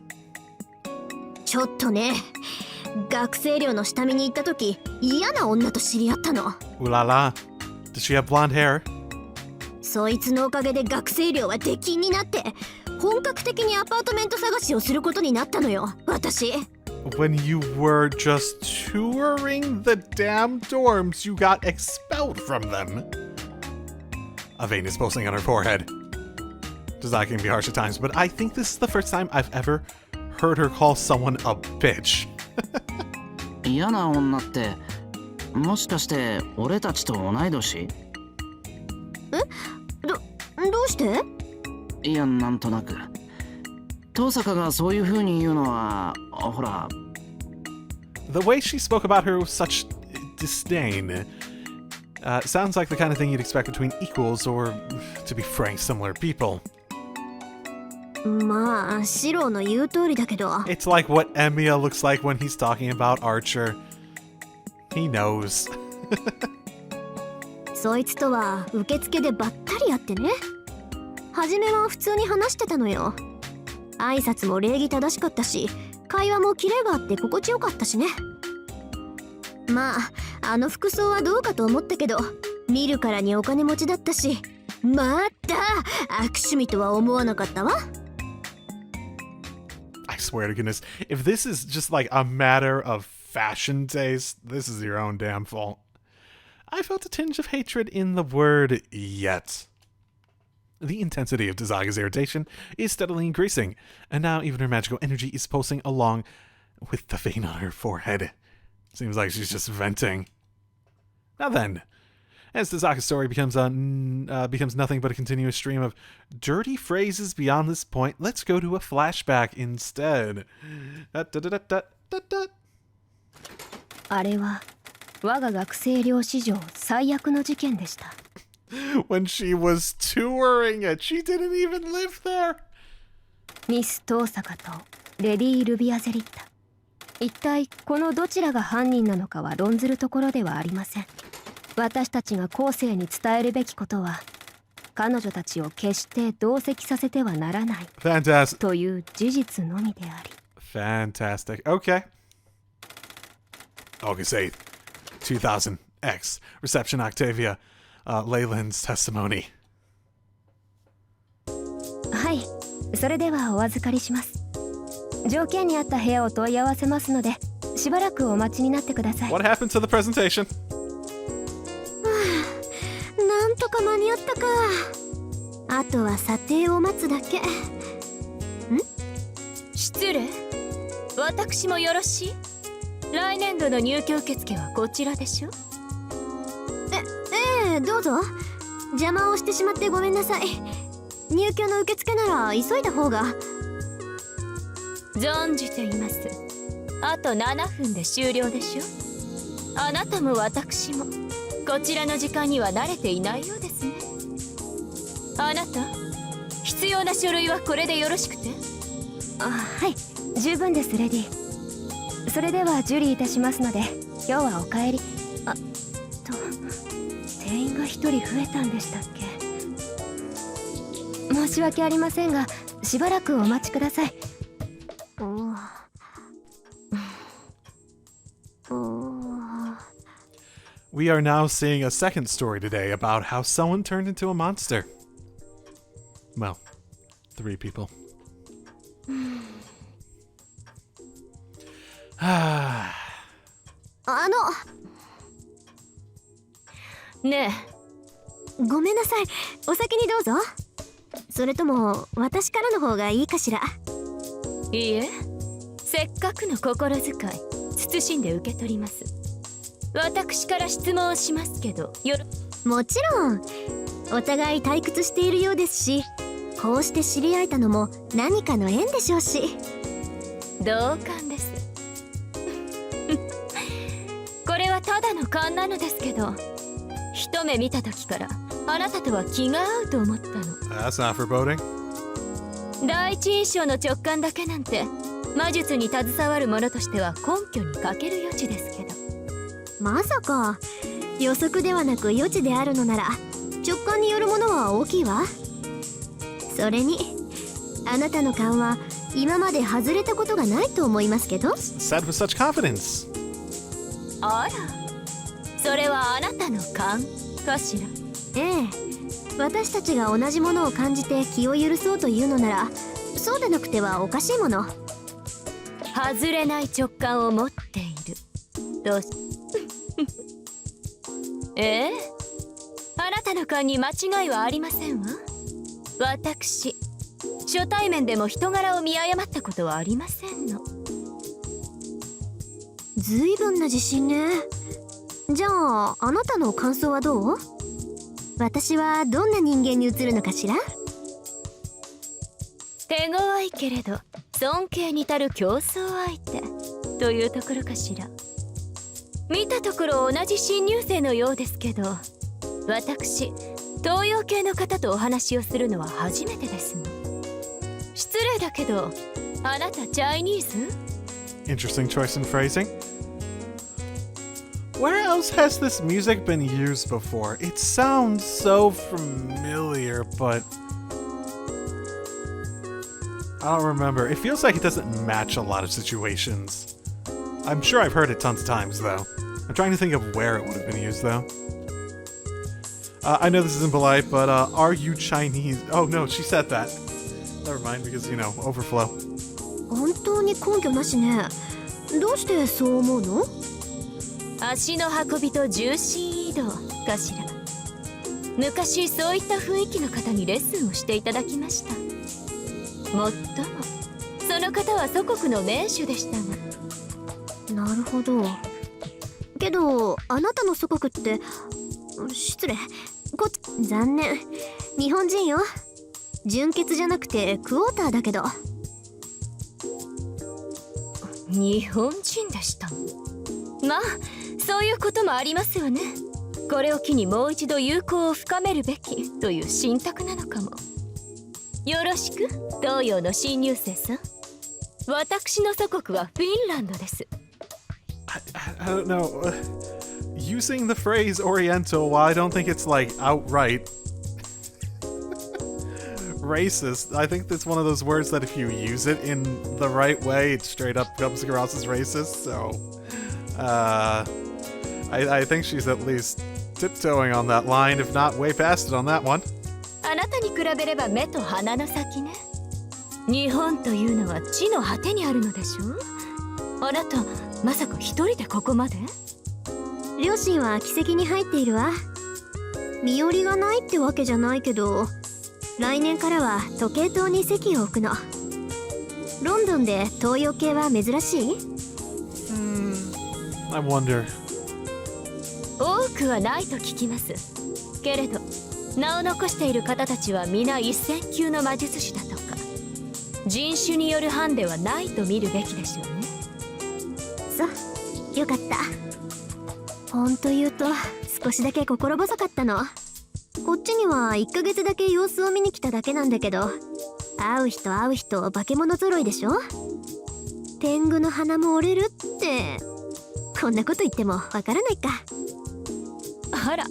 ちょっとね、学生寮の下見に行った時、嫌な女と知り合ったの。Ooh la la. Does she have blonde hair? そいつのおかげで学生寮は出禁になって、本格的にアパートメント探しをすることになったのよ、私。When you were just touring the damn dorms, you got expelled from them. A vein is pulsing on her forehead. That can be harsh at times, but I think this is the first time I've ever heard her call someone a bitch. 嫌な女ってもしかして俺たちと同い年？どうして？いや、なんとなく遠坂がそういう風に言うのはほら。 The way she spoke about her with such disdain sounds like the kind of thing you'd expect between equals or, to be frank, similar people. まあ、シロの言う通りだけど。 It's like what Emiya looks like when he's talking about Archer. He knows. そいつとは受付でばったり会ってね。初めは普通に話してたのよ。挨拶も礼儀正しかったし、会話もキレがあって心地よかったしね。まあ、あの服装はどうかと思ったけど、見るからにお金持ちだったし、また悪趣味とは思わなかったわ。I swear to goodness, if this is just like a matter of fashion taste, this is your own damn fault. I felt a tinge of hatred in the word yet. The intensity of Tazaga's irritation is steadily increasing, and now even her magical energy is pulsing along with the vein on her forehead. Seems like she's just venting. Now then, as Tazaga's story becomes nothing but a continuous stream of dirty phrases beyond this point, let's go to a flashback instead. あれは我が学生寮史上最悪の事件でした。When she was touring it, she didn't even live there. ミス遠坂とレディ・ルビアゼリッタ、一体このどちらが犯人なのかは論ずるところではありません。私たちが後世に伝えるべきことは、彼女たちを決して同席させてはならない Fantastic. という事実のみであり。 Fantastic. Okay. August 8th, 2000X. Reception Octavia. Leyland's testimony. はい、それではお預かりします。条件に合った部屋を問い合わせますので、しばらくお待ちになってください。 What happened to the presentation? なんとか間に合ったか。あとは査定を待つだけ。失礼。私もよろしい？来年度の入居受付はこちらでしょ？どうぞ。邪魔をしてしまってごめんなさい。入居の受付なら急いだ方が。存じています。あと7分で終了でしょ。あなたも私もこちらの時間には慣れていないようですね。あなた、必要な書類はこれでよろしくて？はい、十分ですレディ。それでは受理いたしますので、今日はお帰り。店員が一人増えたんでしたっけ？申し訳ありませんが、しばらくお待ちください。We we are now seeing a second story today about how someone turned into a monster. Well, 3 people. ねごめんなさい、お先にどうぞ。それとも私からの方がいいかしら。え、いいえ、せっかくの心遣い慎んで受け取ります。私から質問をしますけど、もちろん。お互い退屈しているようですし、こうして知り合えたのも何かの縁でしょうし。同感です。これはただの勘なのですけど、一目見た時からあなたとは気が合うと思ったの。 That's not foreboding. 第一印象の直感だけなんて魔術に携わる者としては根拠に欠ける余地ですけど。まさか予測ではなく余地であるのなら直感によるものは大きいわ。それにあなたの勘は今まで外れたことがないと思いますけど。 Said with such confidence. あら、それはあなたの勘かしら。ええ、私たちが同じものを感じて気を許そうというのなら、そうでなくてはおかしいもの。外れない直感を持っている。どうしええ、あなたの勘に間違いはありませんわ。私、初対面でも人柄を見誤ったことはありませんの。ずいぶんな自信ね。じゃああなたの感想はどう？私はどんな人間に映るのかしら？手強いけれど尊敬に足る競争相手というところかしら。見たところ同じ新入生のようですけど、私東洋系の方とお話をするのは初めてですの。失礼だけど、あなたチャイニーズ？ Interesting choice in phrasing. Where else has this music been used before? It sounds so familiar, but I don't remember. It feels like it doesn't match a lot of situations. I'm sure I've heard it tons of times, though. I'm trying to think of where it would have been used, though. I know this isn't polite, but are you Chinese? Oh, no, she said that. Never mind, because, you know, overflow. 本当に根拠なしね。どうしてそう思うの？足の運びと重心移動かしら。昔そういった雰囲気の方にレッスンをしていただきました。もっともその方は祖国の名手でしたが。なるほど。けどあなたの祖国って、失礼、残念、日本人よ。純血じゃなくてクォーターだけど。日本人でしたの。まあそういうこともありますよね。これを機にもう一度友好を深めるべきという信託なのかも。よろしく、東洋の新入生さん。私の祖国はフィンランドです。I don't know. Using the phrase Oriental, while I don't think it's like outright racist, I think it's one of those words that if you use it in the right way, it straight up comes across as racist. So, I think she's at least tiptoeing on that line, if not way past it on that one. あなたに比べれば目と鼻の先ね。日本というのは地の果てにあるのでしょ。あなたまさか一人でここまで？両親は奇跡に入っているわ。身寄りがないってわけじゃないけど、来年からは時計塔に席を置くの。ロンドンで東洋系は珍しい？I wonder. 多くはないと聞きます。けれど名を残している方たちは皆一線級の魔術師だとか、人種によるハンデはないと見るべきでしょうね。そう、よかった。ほんと言うと少しだけ心細かったの。こっちには1ヶ月だけ様子を見に来ただけなんだけど、会う人化け物揃いでしょ。天狗の鼻も折れるって、こんなこと言ってもわからないか。あら、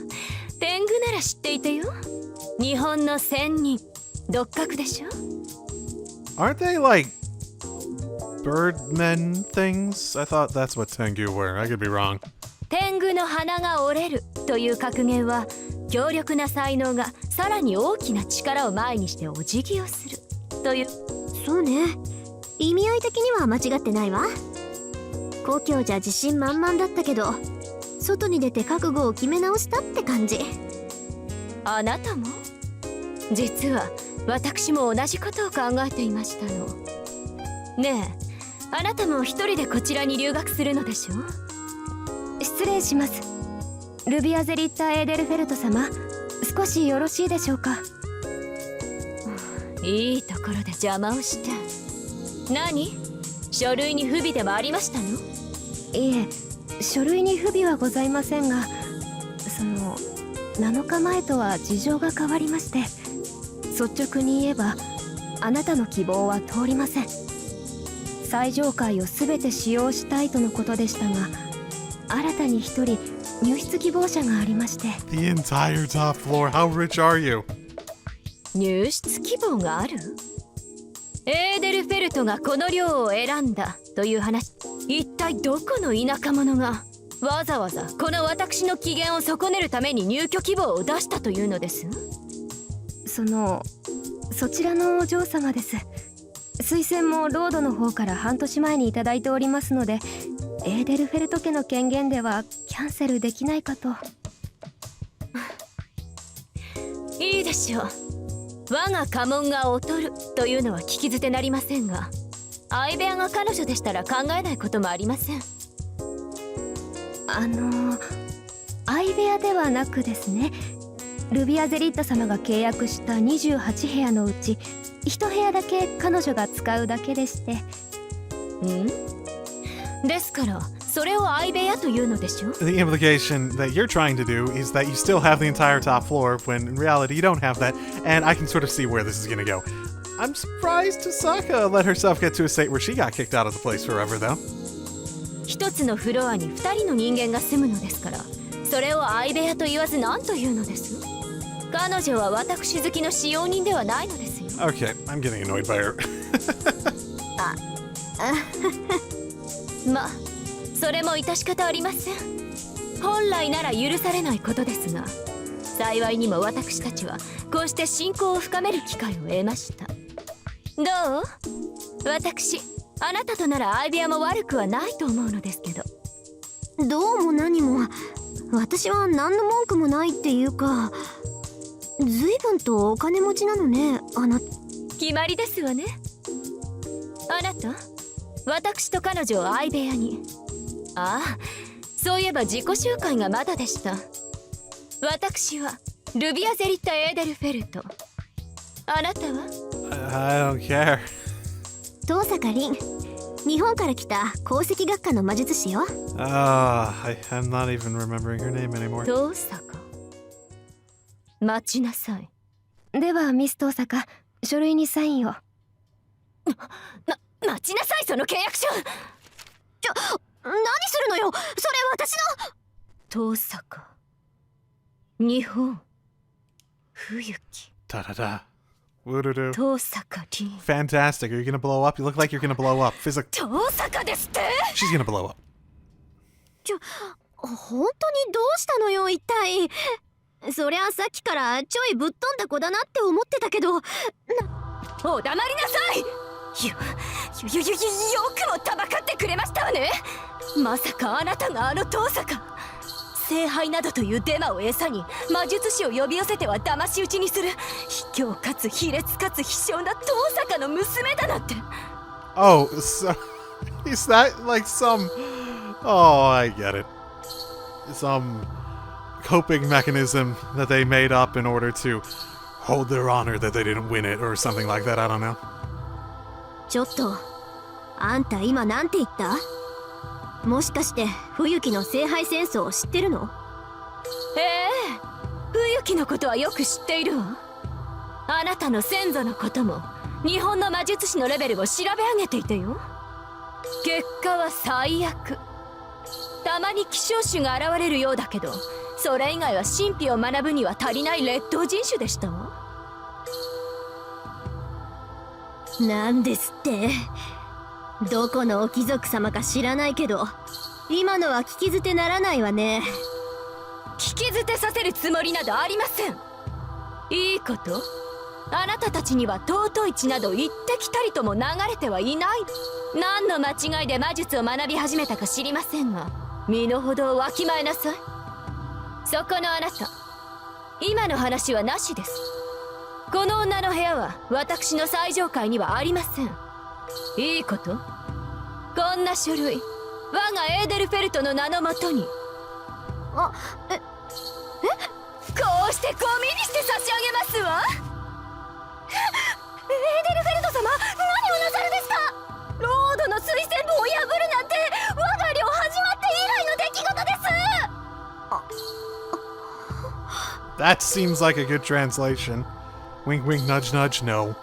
天狗なら知っていてよ。日本の仙人、独角でしょ。 Aren't they like birdmen things? I thought that's what Tengu were. I could be wrong. 天狗の鼻が折れるという格言は、強力な才能がさらに大きな力を前にしてお辞儀をするという。そうね、意味合い的には間違ってないわ。故郷じゃ自信満々だったけど、外に出て覚悟を決め直したって感じ。あなたも？実は私も同じことを考えていましたの。ねえ、あなたも一人でこちらに留学するのでしょ？失礼します。ルビアゼリッタ・エーデルフェルト様、少しよろしいでしょうか。いいところで邪魔をして。何？書類に不備でもありましたの？いえ、書類に不備はございませんが、7日前とは事情が変わりまして、率直に言えばあなたの希望は通りません。最上階を全て使用したいとのことでしたが、新たに一人入室希望者がありまして。 The entire top floor. How rich are you? 入室希望がある？エーデルフェルトがこの寮を選んだという話。一体どこの田舎者がわざわざこの私の機嫌を損ねるために入居希望を出したというのです？そちらのお嬢様です。推薦もロードの方から半年前にいただいておりますので、エーデルフェルト家の権限ではキャンセルできないかと。いいでしょう。我が家紋が劣るというのは聞き捨てなりませんが、相部屋が彼女でしたら考えないこともありません。相部屋ではなくですね、ルビアゼリッタ様が契約した28部屋のうち1部屋だけ彼女が使うだけでして。ですからそれを相部屋というのでしょ？ The implication that you're trying to do is that you still have the entire top floor, when in reality you don't have that, and I can sort of see where this is gonna go. I'm surprised Tasaka let herself get to a state where she got kicked out of the place forever, though. 一つのフロアに2人の人間が住むのですから、それを相部屋と言わず何というのです？彼女は私好きの使用人ではないのですよ。 Okay, I'm getting annoyed by her. まあそれも致し方ありません。本来なら許されないことですが、幸いにも私たちはこうして親交を深める機会を得ました。どう？私あなたとなら相部屋も悪くはないと思うのですけど。どうも何も私は何の文句もないっていうか、随分とお金持ちなのね、あなた。決まりですわね。あなた、私と彼女を相部屋に。ああ、そういえば自己紹介がまだでした。私はルビアゼリッタ・エーデルフェルト。あなたは？ I don't care. 遠坂凛、日本から来た鉱石学科の魔術師よ。I'm not even remembering her name anymore. 遠坂。待ちなさい。ではミス遠坂、書類にサインを。待ちなさい、その契約書。何するのよ、それ私の。遠坂、日本、冬木。Da da da. Woo-doo-doo. 遠坂凛。 Fantastic. Are you gonna blow up? You look like you're gonna blow up. Physical. 遠坂ですって。 She's gonna blow up. 本当にどうしたのよ一体。そりゃさっきからちょいぶっ飛んだ子だなって思ってたけど。お黙りなさい。よくもたばかってくれましたわね。まさかあなたがあの遠坂、聖杯などというデマを餌に魔術師を呼び寄せては騙し討ちにする卑怯かつ卑劣かつ卑怯な遠坂の娘だなんて。 Oh, so is that like some... Oh, I get it. Some coping mechanism that they made up in order to hold their honor that they didn't win it or something like that. I don't know. ちょっとあんた今なんて言った？もしかして冬木の聖杯戦争を知ってるの？冬木のことはよく知っているわ。あなたの先祖のことも日本の魔術師のレベルを調べ上げていてよ。結果は最悪。たまに希少種が現れるようだけど、それ以外は神秘を学ぶには足りない劣等人種でしたわ。なんですって。どこのお貴族様か知らないけど、今のは聞き捨てならないわね。聞き捨てさせるつもりなどありません。いいこと、あなたたちには尊い血など一滴たりとも流れてはいない。何の間違いで魔術を学び始めたか知りませんが、身の程をわきまえなさい。そこのあなた、今の話はなしです。この女の部屋は私の最上階にはありません。いいこと、こんな書類、我がエーデルフェルトの名のもとに。あ、こうしてゴミにして差し上げますわ。エーデルフェルト様、何をなさるですか。ロードの推薦簿を破るなんて我が寮始まって以来の出来事です。That seems like a good translation. Wink, wink, nudge, nudge, no.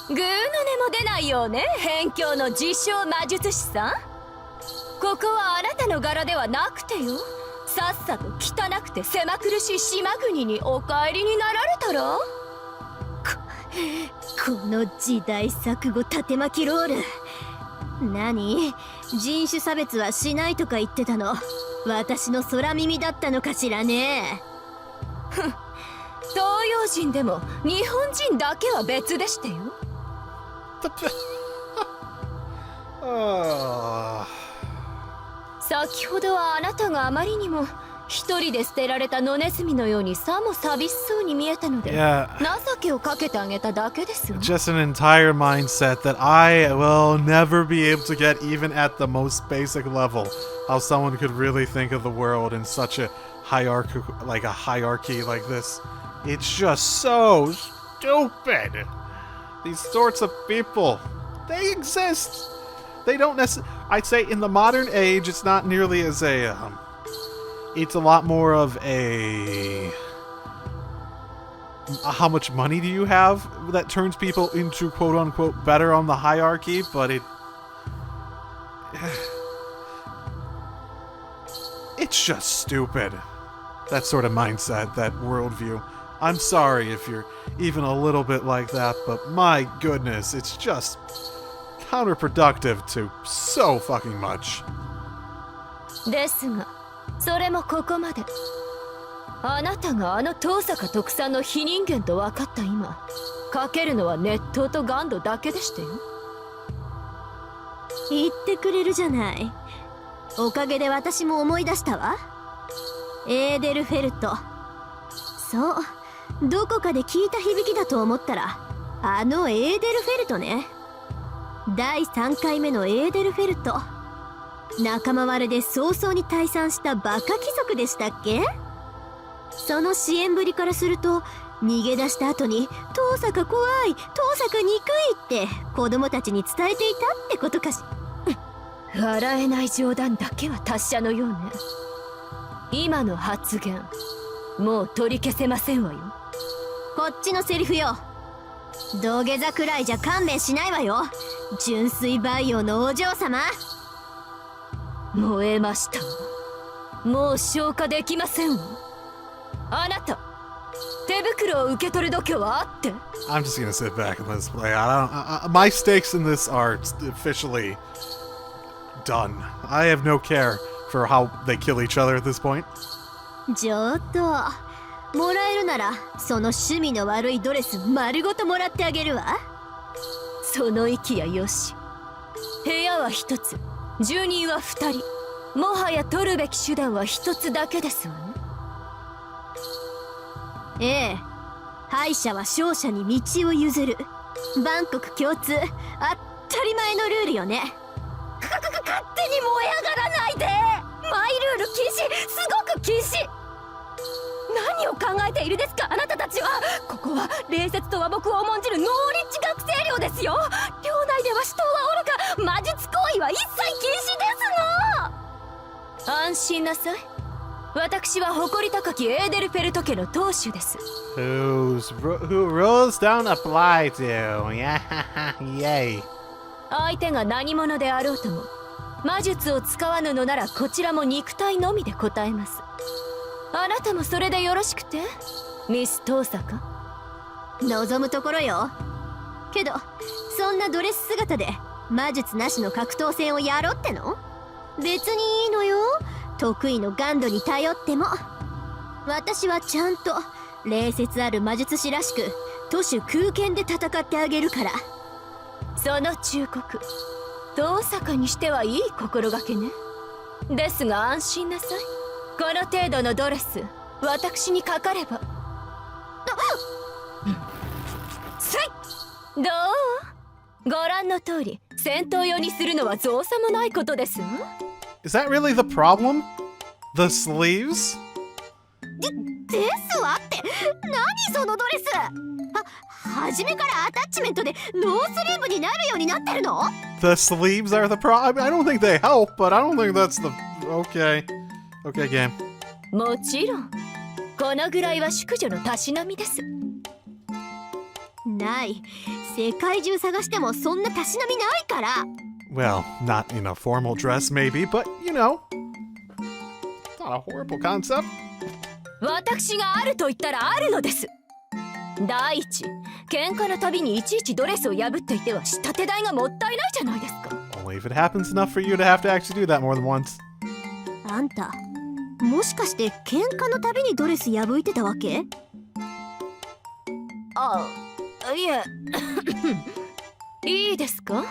グーの音も出ないようね、辺境の自称魔術師さん。ここはあなたの柄ではなくてよ、さっさと汚くて狭苦しい島国にお帰りになられたら。この時代錯誤縦巻きロール。何、人種差別はしないとか言ってたの、私の空耳だったのかしらね。東洋人でも日本人だけは別でしたよ。先ほどはあなたがあまりにも一人で捨てられた野ネズミのようにさも寂しそうに見えたので、Yeah. 情けをかけてあげただけですわ。 Just an entire mindset that I will never be able to get even at the most basic level. How someone could really think of the world in such a hierarchy like this. It's just so stupid. These sorts of people, they exist. They don't necessarily. I'd say in the modern age, it's not nearly as a. It's a lot more of a. How much money do you have that turns people into quote unquote better on the hierarchy? But it's just stupid. That sort of mindset, that worldview. I'm sorry if you're even a little bit like that, but my goodness, it's just counterproductive to so fucking much. ですが、それもここまで。あなたがあの遠坂特産の非人間と分かった今、かけるのは熱湯とガンドだけでしたよ。言ってくれるじゃない。おかげで私も思い出したわ。エーデルフェルト。そう、どこかで聞いた響きだと思ったら、あのエーデルフェルトね。第3回目のエーデルフェルト。仲間割れで早々に退散したバカ貴族でしたっけ。その支援ぶりからすると、逃げ出した後に遠坂怖い、遠坂憎いって子供たちに伝えていたってことかし。笑えない冗談だけは達者のようね。今の発言、もう取り消せませんわよ。こっちのセリフよ。土下座くらいじゃ勘弁しないわよ、純粋培養のお嬢様。燃えましたわ。もう消化できませんわ。あなた、手袋を受け取る度胸はあって。 I'm just gonna sit back and let this play. My stakes in this are officially done. I have no care for how they kill each other at this point. ちょっと、もらえるならその趣味の悪いドレス丸ごともらってあげるわ。その息やよし。部屋は一つ、住人は二人。もはや取るべき手段は一つだけですわね。ええ、敗者は勝者に道を譲る。万国共通、当たり前のルールよね。勝手に燃え上がらないで。マイルール禁止、すごく禁止。何を考えているですか、あなたたちは。ここは礼節と和睦を重んじるノーリッジ学生寮ですよ。寮内では死闘はおろか、魔術行為は一切禁止ですの。安心なさい。私は誇り高きエーデルフェルト家の当主です。 Who rules don't apply to. Yeah, yay. 相手が何者であろうとも、魔術を使わぬのならこちらも肉体のみで答えます。あなたもそれでよろしくて、ミス遠坂。望むところよ。けどそんなドレス姿で魔術なしの格闘戦をやろっての？別にいいのよ。得意のガンドに頼っても。私はちゃんと礼節ある魔術師らしく徒手空拳で戦ってあげるから。その忠告、遠坂にしてはいい心がけね。ですが安心なさい。この程度のドレス、私にかかれば。せい！どう？ご覧の通り、戦闘用にするのは造作もないことですわ。Is that really the problem? The sleeves? ですわって、何そのドレス。初めからアタッチメントでノースリーブになるようになってるの？ The sleeves are the problem? I don't think they help, but I don't think that's the... Okay. Okay, game. もちろん、このぐらいは淑女のたしなみです。ない。世界中探してもそんなたしなみないから。Well, not in a formal dress, maybe, but, you know. Not a horrible concept. 私があると言ったらあるのです。第一、喧嘩のたびにいちいちドレスを破っていては仕立て代がもったいないじゃないですか。Only if it happens enough for you to have to actually do that more than once. あんた、もしかして喧嘩のたびにドレス破いてたわけ？いえいいですか？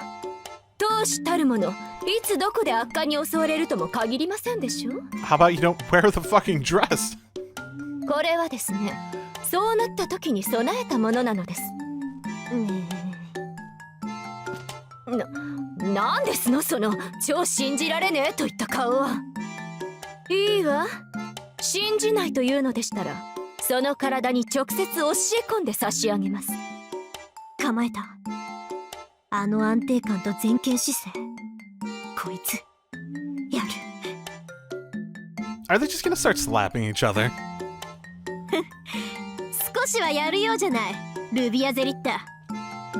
闘士たるもの、いつどこで悪漢に襲われるとも限りませんでしょ。 How about you don't wear the fucking dress? これはですね、そうなった時に備えたものなのです。なんですのその超信じられねえといった顔は。いいわ、信じないというのでしたらその体に直接教え込んで差し上げます。構えた。あの安定感と前傾姿勢、こいつやる。 Are they just gonna start slapping each other? 少しはやるようじゃない、ルビアゼリッタ。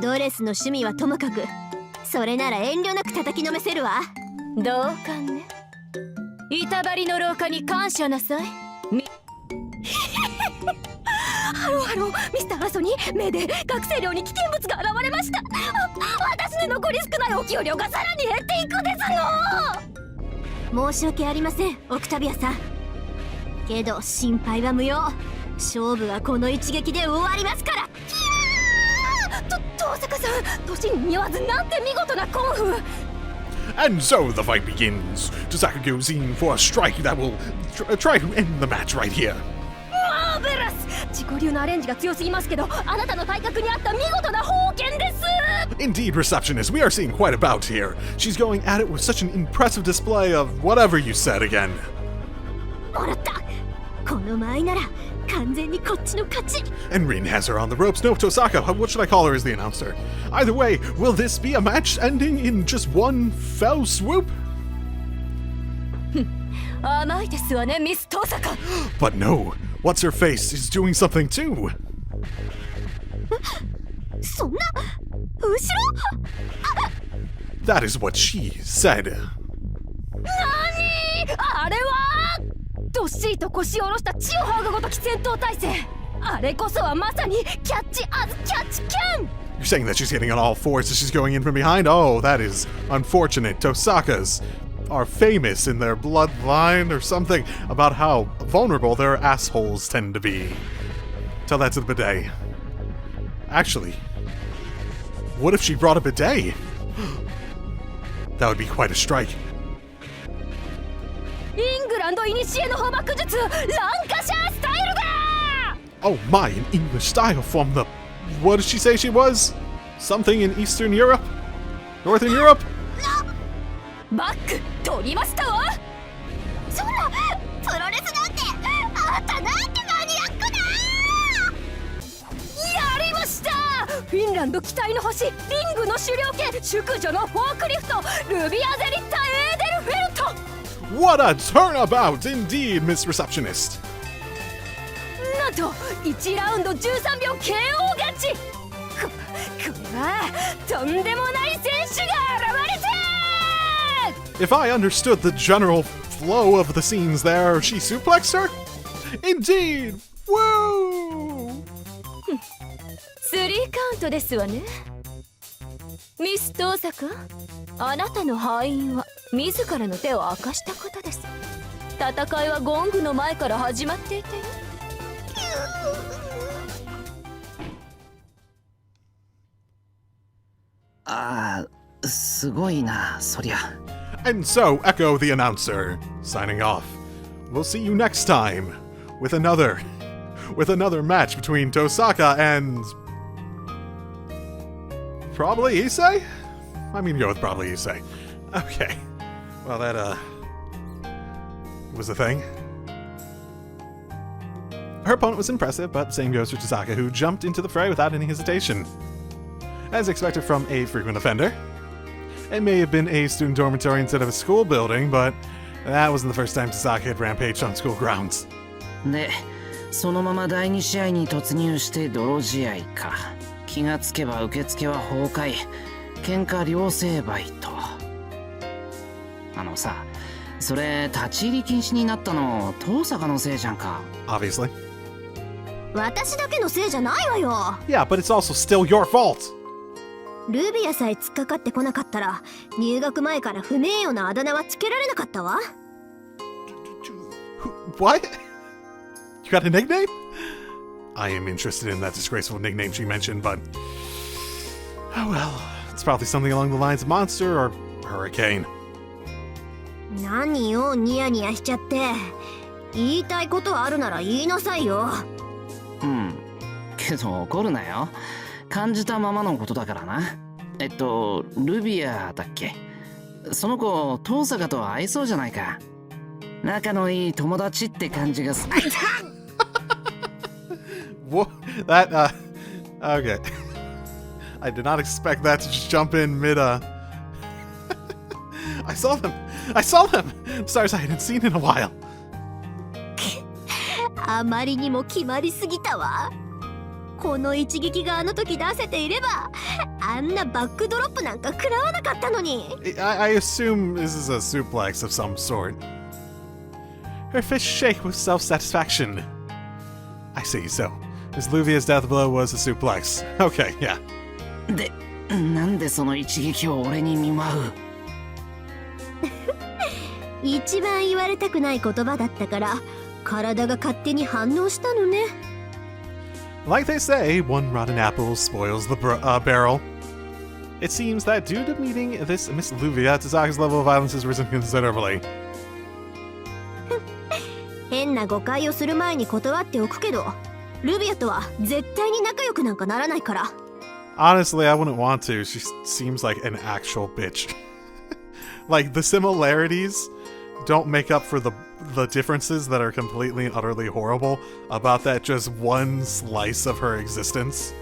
ドレスの趣味はともかく、それなら遠慮なく叩きのめせるわ。同感ね。板張りの廊下に感謝なさい。ハローハロー、ミスター・アソニー、命で学生寮に危険物が現れました。私の残り少ないお給料がさらに減っていくですの。申し訳ありません、オクタビアさん。けど心配は無用。勝負はこの一撃で終わりますから。遠坂さん、年に似わずなんて見事な功夫。And so the fight begins. Tosaka goes in for a strike that will try to end the match right here. マーベラス。自己流のアレンジが強すぎますけど、あなたの体格に合った見事な宝剣です。 Indeed, receptionist, we are seeing quite a bout here. She's going at it with such an impressive display of whatever you said again. もらった。この舞なら完全にこっちの勝ち。 And Rin has her on the ropes. No, Tosaka, what should I call her as the announcer? Either way, will this be a match ending in just one fell swoop? 甘いですわね、ミス遠坂。 But no, what's her face is doing something too. そんな後ろ？ That is what she said. あれはどっしりと腰を下ろした血を仰ぐごとき戦闘態勢。あれこそはまさにキャッチアズキャッチキャン。 You're saying that she's getting on all fours as she's going in from behind? Oh, that is unfortunate. Tosakas are famous in their bloodline or something about how vulnerable their assholes tend to be. Tell that to the bidet. Actually, what if she brought a bidet? That would be quite a strike. イングランドイニシエの捕獲術、ランカシャースタイルだ。 Oh my, an English style from the... What did she say she was? Something in Eastern Europe? Northern Europe? バック取りましたわ。そら、プロレスなんてあんたなんてマニアックだ。やりました。フィンランド期待の星、リングの狩猟犬、淑女のフォークリフト、ルビアゼリッタ・エーデルフェルト。 What a turnabout indeed, Miss Receptionist! なんと1ラウンド13秒 KO 勝ち。これはとんでもない選手が現れて。 If I understood the general flow of the scenes there, she suplexed her? Indeed! Woo! 3カウントですわね。ミストーサ君、あなたの敗因は自らの手を明かしたことです。戦いはゴングの前から始まっていたよ。ああ、すごいな、そりゃ。And so, Echo the announcer, signing off. We'll see you next time with another match between Tosaka and probably Issei? I'm gonna go with probably Issei. Okay. Well, that was a thing. Her opponent was impressive, but the same goes for Tosaka, who jumped into the fray without any hesitation. As expected from a frequent offender. It may have been a student dormitory instead of a school building, but that wasn't the first time Tosaka had rampaged on school grounds. で、そのまま第2試合に突入して泥試合か。気がつけば受付は崩壊、喧嘩両成敗と。さ、それ立ち入り禁止になったの遠坂のせいじゃんか。Obviously. 私だけのせいじゃないわよ。 Yeah, but it's also still your fault! ルビアさえ突っかかってこなかったら入学前から不名誉なあだ名はつけられなかったわ。 What? You got a nickname? I am interested in that disgraceful nickname she mentioned, but... Oh well, it's probably something along the lines of monster or hurricane. 何よニヤニヤしちゃって。言いたいことあるなら言いなさいよ。うん。けど怒るなよ。感じたままのことだからな。ルビアだっけ？その子、遠坂と合いそうじゃないか。仲のいい友達って感じがする。What? That, okay. I did not expect that to just jump in mid, I saw them! Stars I hadn't seen in a while. あまりにも決まりすぎたわ。この一撃があの時出せていればあんなバックドロップなんか食らわなかったのに。 I assume this is a suplex of some sort. Her fists shake with self-satisfaction. I see, so Miss Luvia's death blow was a suplex. Okay, yeah. で、なんでその一撃を俺に見舞う？一番言われたくない言葉だったから体が勝手に反応したのね。 Like they say, one rotten apple spoils the barrel. It seems that due to meeting this Miss Luvia, Tosaka's level of violence has risen considerably. 変な誤解をする前に断っておくけど、ルビアとは絶対に仲良くなんかならないから。 Honestly, I wouldn't want to. She seems like an actual bitch. Like, the similarities don't make up for the differences that are completely and utterly horrible about that just one slice of her existence.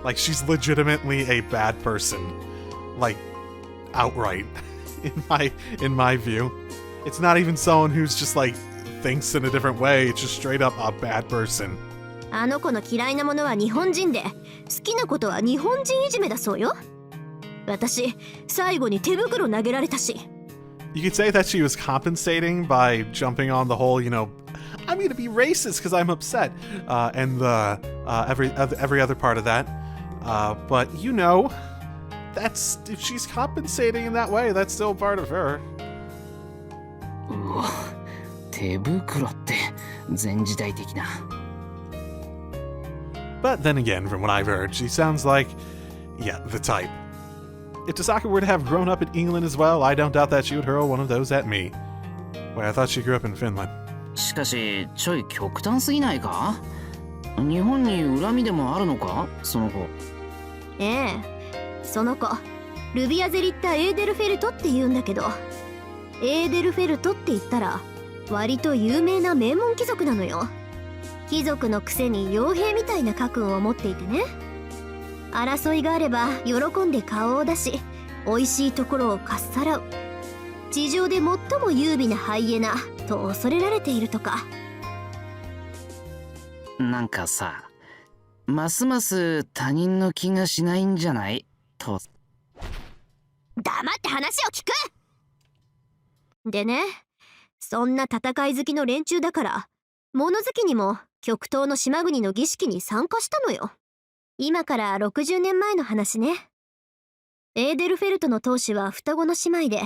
Like, she's legitimately a bad person. Like, outright. In my view. It's not even someone who's just like thinks in a different way. It's just straight up a bad person. あの子の嫌いなものは日本人で、好きなことは日本人いじめだそうよ。私、最後に手袋投げられたし。 You could say that she was compensating by jumping on the whole, I'm gonna be racist because I'm upset, and the every other part of that. But that's if she's compensating in that way, that's still part of her. うわ、手袋って前時代的な。But then again, from what I've heard, she sounds like, yeah, the type. If Tosaka were to have grown up in England as well, I don't doubt that she would hurl one of those at me. Wait, I thought she grew up in Finland. しかし、ちょい極端すぎないか？日本に恨みでもあるのか？その子。ええ、その子、ルビアゼリッタ・エーデルフェルトって言うんだけど、エーデルフェルトって言ったら、割と有名な名門貴族なのよ。貴族のくせに傭兵みたいな家訓を持っていてね。争いがあれば喜んで顔を出し、美味しいところをかっさらう。地上で最も優美なハイエナと恐れられているとか。なんかさ、ますます他人の気がしないんじゃないと。黙って話を聞く。でね、そんな戦い好きの連中だから、物好きにも極東の島国の儀式に参加したのよ。今から60年前の話ね。エーデルフェルトの当主は双子の姉妹で、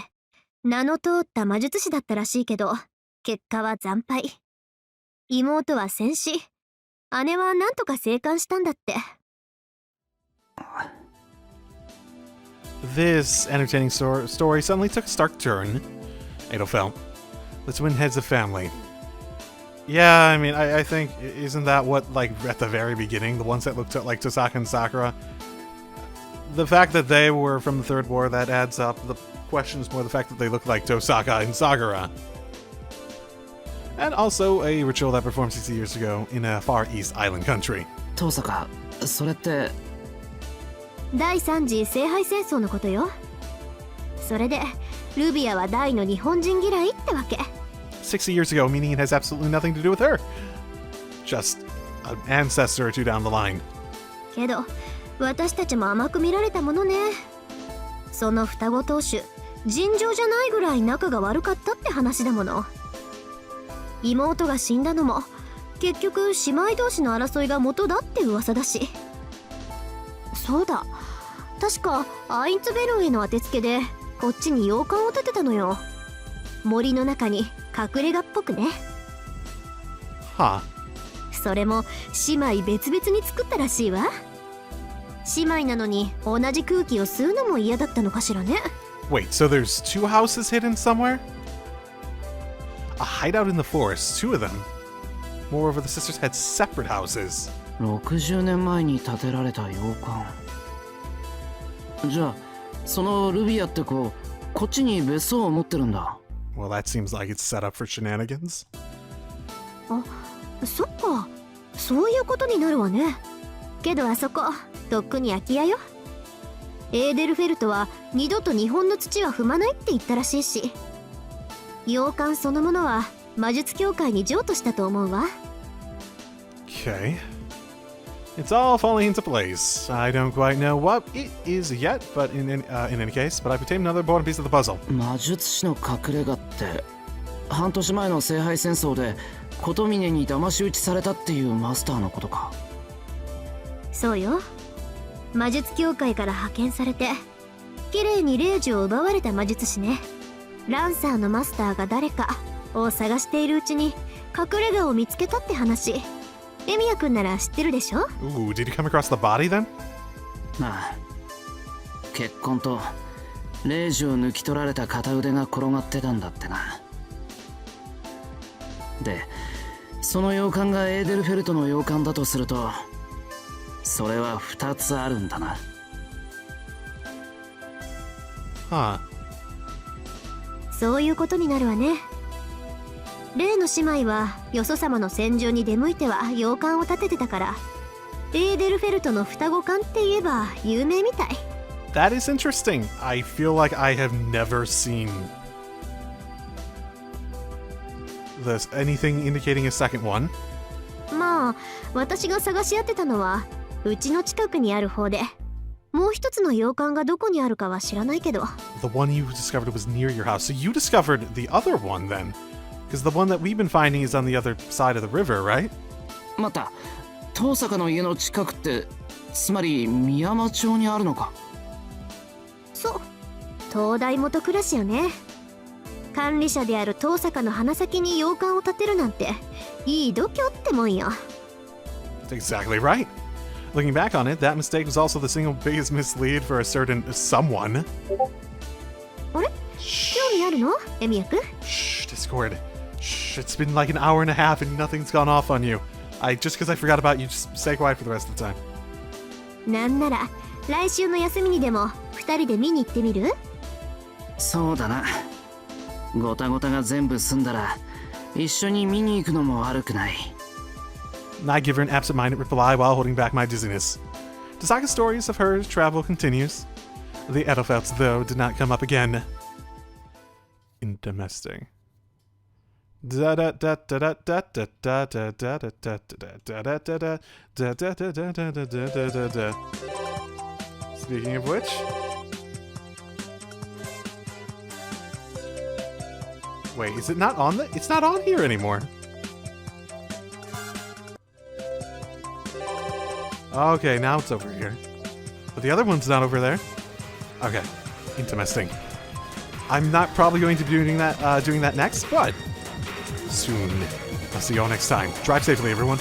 名の通った魔術師だったらしいけど、結果は惨敗。妹は戦死。姉はなんとか生還したんだって。This entertaining story suddenly took a stark turn. Ado felt. The twin heads of family. Yeah, I mean, I think, isn't that what, like, at the very beginning, the ones that looked like Tosaka and Sakura? The fact that they were from the Third War, that adds up. The question is more the fact that they look like Tosaka and Sakura. And also a ritual that performed 60 years ago in a Far East island country. 遠坂、それって。第三次聖杯戦争のことよ。それでルビアは大の日本人嫌いってわけ。60 years ago, meaning it has absolutely nothing to do with her. Just an ancestor or two down the line. けど私たちも甘く見られたものね。その双子当主、尋常じゃないぐらい仲が悪かったって話だもの。妹が死んだのも結局姉妹同士の争いが元だって噂だし。そうだ、確かアインツベルンへの当てつけでこっちに洋館を建てたのよ。森の中に隠れ家っぽくね。はあ、それも姉妹別々に作ったらしいわ。姉妹なのに同じ空気を吸うのも嫌だったのかしらね。 Wait, so there's two houses hidden somewhere? A hideout in the forest, two of them. Moreover, the sisters had separate houses. 60年前に建てられた洋館。じゃあそのルビアって子、こっちに別荘を持ってるんだ。Well, that seems like it's set up for shenanigans. あ、そっか、そういうことになるわね。けどあそことっくに空き家よ。エーデルフェルトは二度と日本の土は踏まないって言ったらしいし、洋館そのものは魔術協会に譲渡したと思うわ。 Okay. It's all falling into place. I don't quite know what it is yet, but in any case, but I've obtained another important piece of the puzzle. 魔術師の隠れ家って半年前の聖杯戦争で琴峰に騙し討ちされたっていうマスターのことか。そうよ、魔術協会から派遣されて綺麗に霊樹を奪われた魔術師ね。ランサーのマスターが誰かを探しているうちに隠れ家を見つけたって話。エミヤくんなら知ってるでしょ。 Ooh, did you come across the body then? まあ、血痕と霊樹を抜き取られた片腕が転がってたんだってな。で、その洋館がエーデルフェルトの洋館だとすると、それは2つあるんだな。Huh. そういうことになるわね。例の姉妹はよそ様の戦場に出向いては洋館を建ててたから、エーデルフェルトの双子館って言えば有名みたい。 That is interesting. I feel like I have never seen this anything indicating a second one. まあ私が探し当てたのはうちの近くにある方で、もう一つの洋館がどこにあるかは知らないけど。 The one you discovered was near your house, so you discovered the other one then? Because the one that we've been finding is on the other side of the river, right? また、遠坂の家の近くって、つまり美山町にあるのか。そう、東大元暮らしよね。管理者である遠坂の鼻先に洋館を建てるなんていい度胸ってもんよ。 That's exactly right. Looking back on it, that mistake was also the single biggest mislead for a certain someone. あれ、興味あるの、エミヤくん。 Shh, Discord. Shh, it's been like an hour and a half and nothing's gone off on you. Just because I forgot about you, just stay quiet for the rest of the time. なんなら来週の休みにでも2人で見に行ってみる？そうだな。ごたごたが全部済んだら一緒に見に行くのも悪くない。 I give her an absent-minded reply while holding back my dizziness. Tosaka's stories of her travel continues. The Edelfelts, though, did not come up again. In domestic. Speaking of which, wait, is it not on it's not on here anymore. Okay, now it's over here. But the other one's not over there. Okay, interesting. I'm not probably going to be doing that next, but soon. I'll see you all next time. Drive safely, everyone.